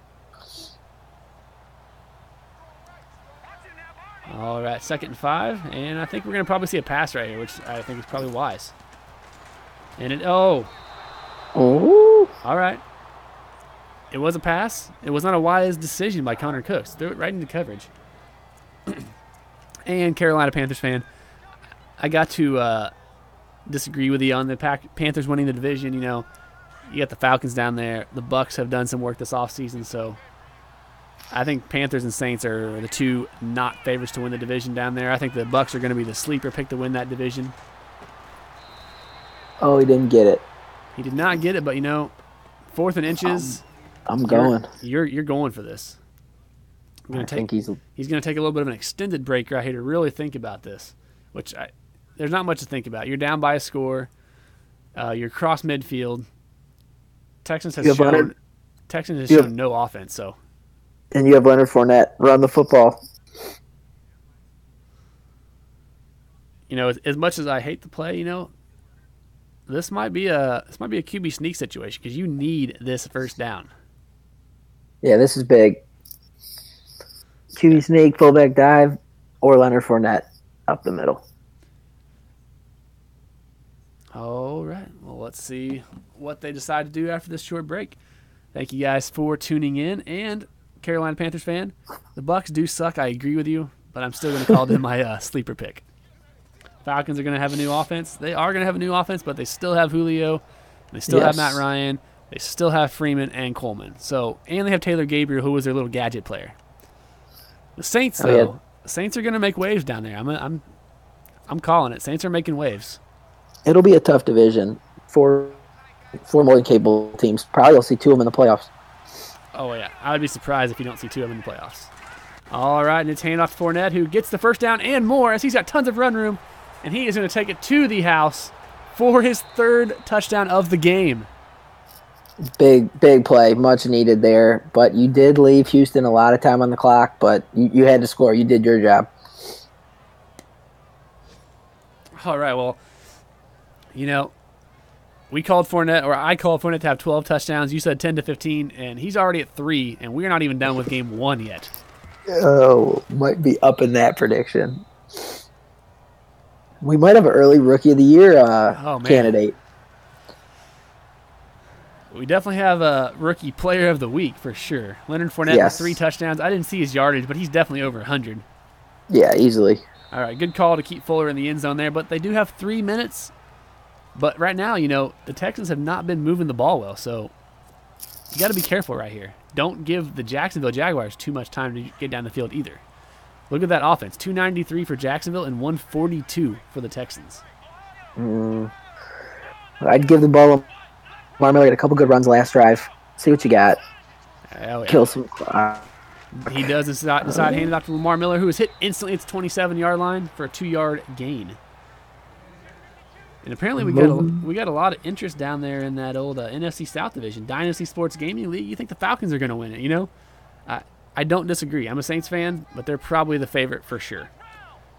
All right, 2nd and 5, and I think we're going to probably see a pass right here, which I think is probably wise. And all right. It was a pass. It was not a wise decision by Connor Cooks. Threw it right into coverage. And Carolina Panthers fan, I got to disagree with you on the Panthers winning the division. You know, you got the Falcons down there. The Bucs have done some work this offseason, so I think Panthers and Saints are the two not favorites to win the division down there. I think the Bucs are going to be the sleeper pick to win that division. Oh, he didn't get it. He did not get it, but, you know, 4th and inches. I'm going. You're going for this. I think he's going to take a little bit of an extended break right here to really think about this, which there's not much to think about. You're down by a score. You're across midfield. Texans has shown no offense, so. And you have Leonard Fournette. Run the football. You know, as much as I hate the play, you know, this might be a QB sneak situation because you need this 1st down. Yeah, this is big. QB sneak, fullback dive, or Leonard Fournette up the middle. All right. Well, let's see what they decide to do after this short break. Thank you guys for tuning in. And Carolina Panthers fan, the Bucs do suck. I agree with you, but I'm still going to call them my sleeper pick. Falcons are going to have a new offense. They are going to have a new offense, but they still have Julio. They still have Matt Ryan. They still have Freeman and Coleman. And they have Taylor Gabriel, who was their little gadget player. The Saints, though, the Saints are going to make waves down there. I'm calling it. Saints are making waves. It'll be a tough division. Four more than capable teams. Probably you'll see 2 of them in the playoffs. Oh, yeah. I would be surprised if you don't see 2 of them in the playoffs. All right, and it's handoff to Fournette, who gets the 1st down and more as he's got tons of run room. And he is going to take it to the house for his 3rd touchdown of the game. Big play. Much needed there. But you did leave Houston a lot of time on the clock, but you had to score. You did your job. All right, well, you know, I called Fournette to have 12 touchdowns. You said 10 to 15, and he's already at 3, and we're not even done with game 1 yet. Oh, might be up in that prediction. We might have an early Rookie of the Year candidate. We definitely have a Rookie Player of the Week for sure. Leonard Fournette with 3 touchdowns. I didn't see his yardage, but he's definitely over 100. Yeah, easily. All right, good call to keep Fuller in the end zone there, but they do have 3 minutes. But right now, you know, the Texans have not been moving the ball well, so you got to be careful right here. Don't give the Jacksonville Jaguars too much time to get down the field either. Look at that offense. 293 for Jacksonville and 142 for the Texans. I'd give the ball to Lamar Miller. Had a couple good runs last drive. See what you got. Oh, yeah. Kill some. He does decide to hand it off to Lamar Miller, who is hit instantly at the 27-yard line for a 2-yard gain. And apparently we got a lot of interest down there in that old NFC South division, Dynasty Sports Gaming League. You think the Falcons are going to win it, you know? I don't disagree. I'm a Saints fan, but they're probably the favorite for sure.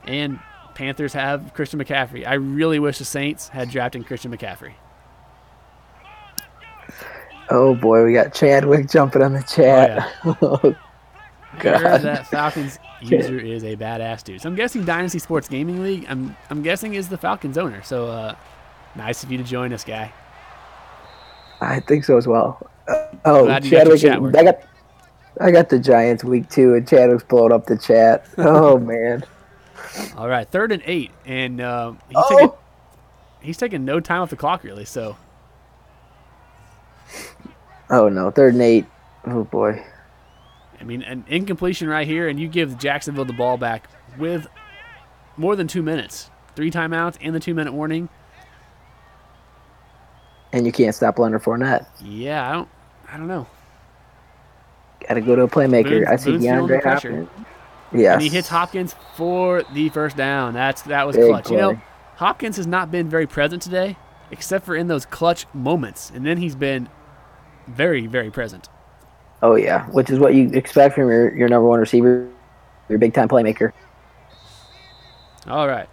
And Panthers have Christian McCaffrey. I really wish the Saints had drafted Christian McCaffrey. Oh boy, we got Chadwick jumping on the chat. Oh, God. Heard that Falcons user is a badass dude. So I'm guessing Dynasty Sports Gaming League, I'm guessing is the Falcons owner. So nice of you to join us, guy. I think so as well. Glad you got your chat working. I got the Giants week 2, and Chadwick's blowing up the chat. Oh man. All right, 3rd and 8, and he's taking no time off the clock really. So. Oh no, 3rd and 8. Oh boy. I mean, an incompletion right here, and you give Jacksonville the ball back with more than 2 minutes. 3 timeouts and the 2-minute warning. And you can't stop Leonard Fournette. Yeah, I don't know. Got to go to a playmaker. I see Boone's DeAndre Hopkins. Yes. And he hits Hopkins for the first down. That was Big clutch. play. You know, Hopkins has not been very present today, except for in those clutch moments, and then he's been very, very present. Oh yeah, which is what you expect from your number one receiver, your big time playmaker. All right,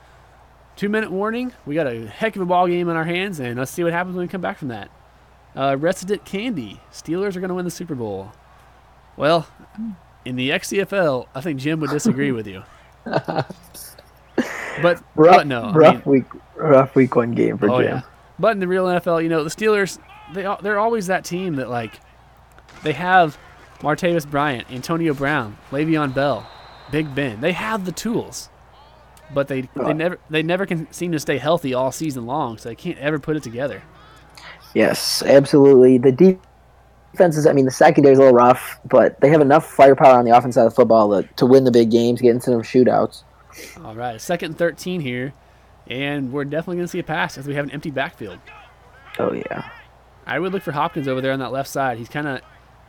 2-minute warning. We got a heck of a ball game in our hands, and let's see what happens when we come back from that. Resident Candy. Steelers are going to win the Super Bowl. Well, in the XCFL, I think Jim would disagree with you. But no, rough week 1 game for Jim. Yeah. But in the real NFL, you know, the Steelers, they're always that team that, like, they have Martavis Bryant, Antonio Brown, Le'Veon Bell, Big Ben. They have the tools, but they never can seem to stay healthy all season long, so they can't ever put it together. Yes, absolutely. The defenses, I mean, the secondary is a little rough, but they have enough firepower on the offense side of the football to win the big games, get into some shootouts. All right, 2nd and 13 here, and we're definitely going to see a pass as we have an empty backfield. Oh, yeah. I would look for Hopkins over there on that left side. He's kind of,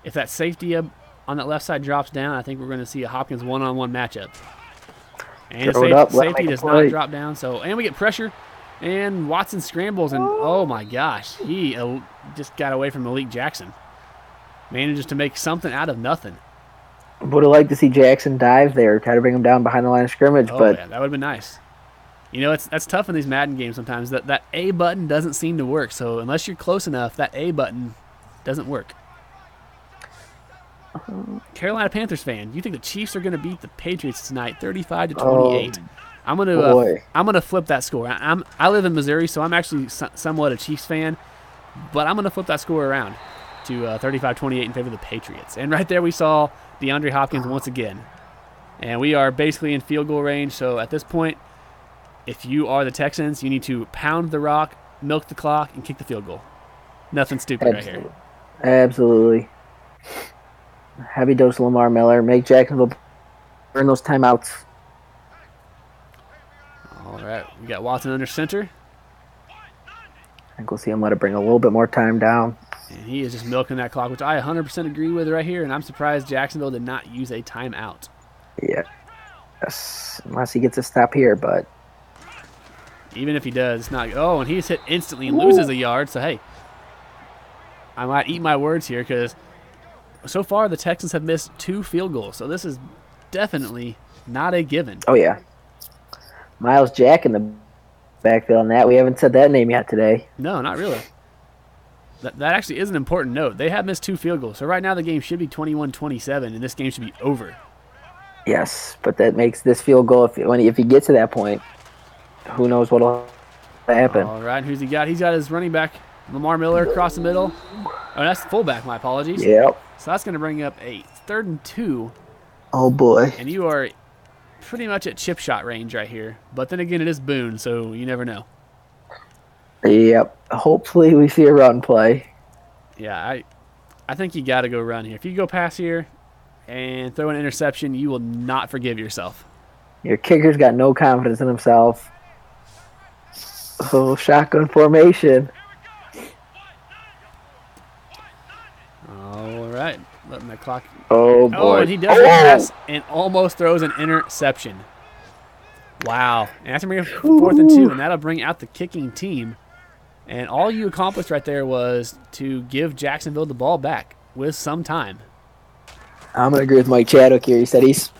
if that safety on that left side drops down, I think we're going to see a Hopkins one-on-one matchup. And safety does not drop down. And we get pressure, and Watson scrambles, and oh my gosh, he just got away from Malik Jackson. Manages to make something out of nothing. Would have liked to see Jackson dive there, try to bring him down behind the line of scrimmage, but yeah, that would have been nice. You know, that's tough in these Madden games sometimes. That A button doesn't seem to work. So unless you're close enough, that A button doesn't work. Carolina Panthers fan, you think the Chiefs are going to beat the Patriots tonight, 35-28? I'm gonna flip that score. I live in Missouri, so I'm actually somewhat a Chiefs fan, but I'm gonna flip that score around to 35-28 in favor of the Patriots. And right there, we saw DeAndre Hopkins once again, and we are basically in field goal range. So at this point, if you are the Texans, you need to pound the rock, milk the clock, and kick the field goal. Nothing stupid right here. Absolutely. Heavy dose of Lamar Miller. Make Jacksonville burn those timeouts. All right. We got Watson under center. I think we'll see him let it bring a little bit more time down. And he is just milking that clock, which I 100% agree with right here, and I'm surprised Jacksonville did not use a timeout. Yeah. Yes. Unless he gets a stop here, but even if he does, it's not. Oh, and he's hit instantly and loses a yard. So, hey, I might eat my words here because so far the Texans have missed 2 field goals. So this is definitely not a given. Oh, yeah. Miles Jack in the backfield on that. We haven't said that name yet today. No, not really. That actually is an important note. They have missed 2 field goals. So right now the game should be 21-27, and this game should be over. Yes, but that makes this field goal, if he gets to that point, who knows what will happen. All right, who's he got? He's got his running back, Lamar Miller, across the middle. Oh, that's the fullback, my apologies. Yep. So that's going to bring up a 3rd and 2. Oh, boy. And you are pretty much at chip shot range right here. But then again, it is Boone, so you never know. Yep. Hopefully we see a run play. Yeah, I think you got to go run here. If you go pass here and throw an interception, you will not forgive yourself. Your kicker's got no confidence in himself. Oh, shotgun formation. All right. Letting the clock. Oh, boy. Oh, and he does pass and almost throws an interception. Wow. And that's going to bring up 4th and 2, and that'll bring out the kicking team. And all you accomplished right there was to give Jacksonville the ball back with some time. I'm going to agree with Mike Chadwick here. He said he's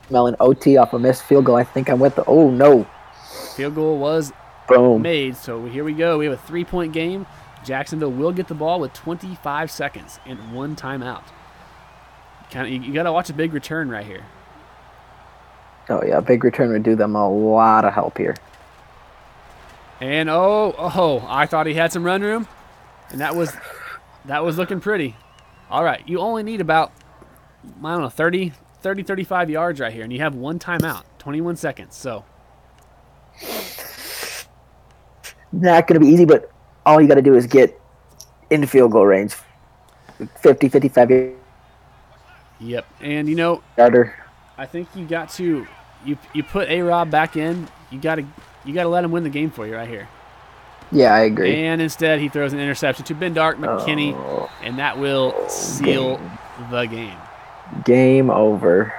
smelling OT off a missed field goal. I think I'm with the – oh, no. Field goal was Boom. made, so here we go. We have a 3-point game. Jacksonville will get the ball with 25 seconds and 1 timeout. You got to watch a big return right here. Oh, yeah, a big return would do them a lot of help here. And, I thought he had some run room, and that was looking pretty. All right, you only need about, 30, 35 yards right here, and you have 1 timeout, 21 seconds, so. Not going to be easy, but all you got to do is get into field goal range. 50, 55 yards. Yep, and, Yarder. I think you got to you put A-Rob back in. You got to let him win the game for you right here. Yeah, I agree. And instead, he throws an interception to Ben Dark McKinney, and that will seal the game. Game over.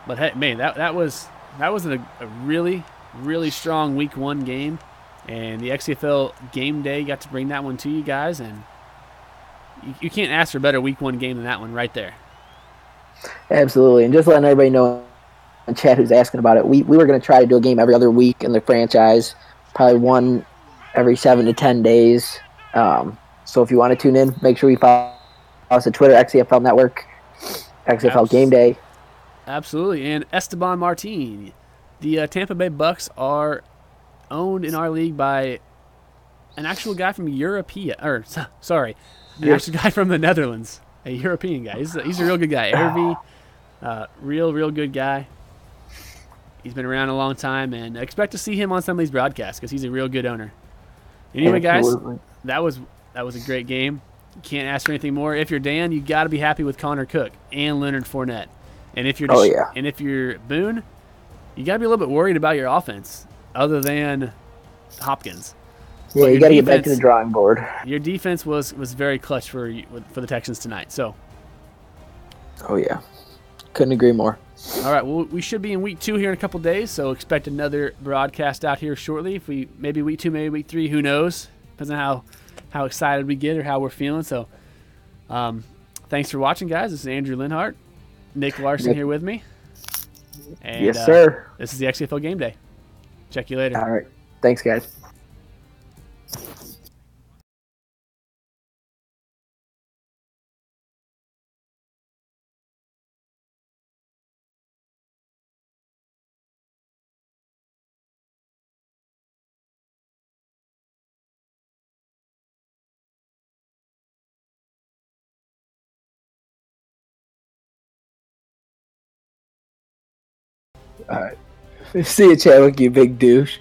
But hey, man, that was a really, really strong Week 1 game, and the XFL Game Day got to bring that one to you guys, and you can't ask for a better Week 1 game than that one right there. Absolutely, and just letting everybody know in chat who's asking about it, we were going to try to do a game every other week in the franchise, probably one every 7 to 10 days. So if you want to tune in, make sure you follow us on Twitter, XFL Network, XFL Game Day. Absolutely, and Esteban Martin. The Tampa Bay Bucks are owned in our league by an actual guy from an actual guy from the Netherlands, a European guy. He's a real good guy. Hervey, real good guy. He's been around a long time, and I expect to see him on some of these broadcasts because he's a real good owner. Anyway, guys, that was a great game. You can't ask for anything more. If you're Dan, you got to be happy with Connor Cook and Leonard Fournette. And if you're and if you're Boone, you got to be a little bit worried about your offense, other than Hopkins. Yeah, you got to get back to the drawing board. Your defense was very clutch for the Texans tonight. So. Oh yeah, couldn't agree more. All right, well, we should be in Week 2 here in a couple days, so expect another broadcast out here shortly. If maybe Week 2, maybe Week 3, who knows? Depends on how excited we get or how we're feeling. So, thanks for watching, guys. This is Andrew Linhart, Nick Larson here with me. And, yes, sir. This is the XFL Game Day. Check you later. All right, thanks, guys. All right. See you, Chadwick, you big douche.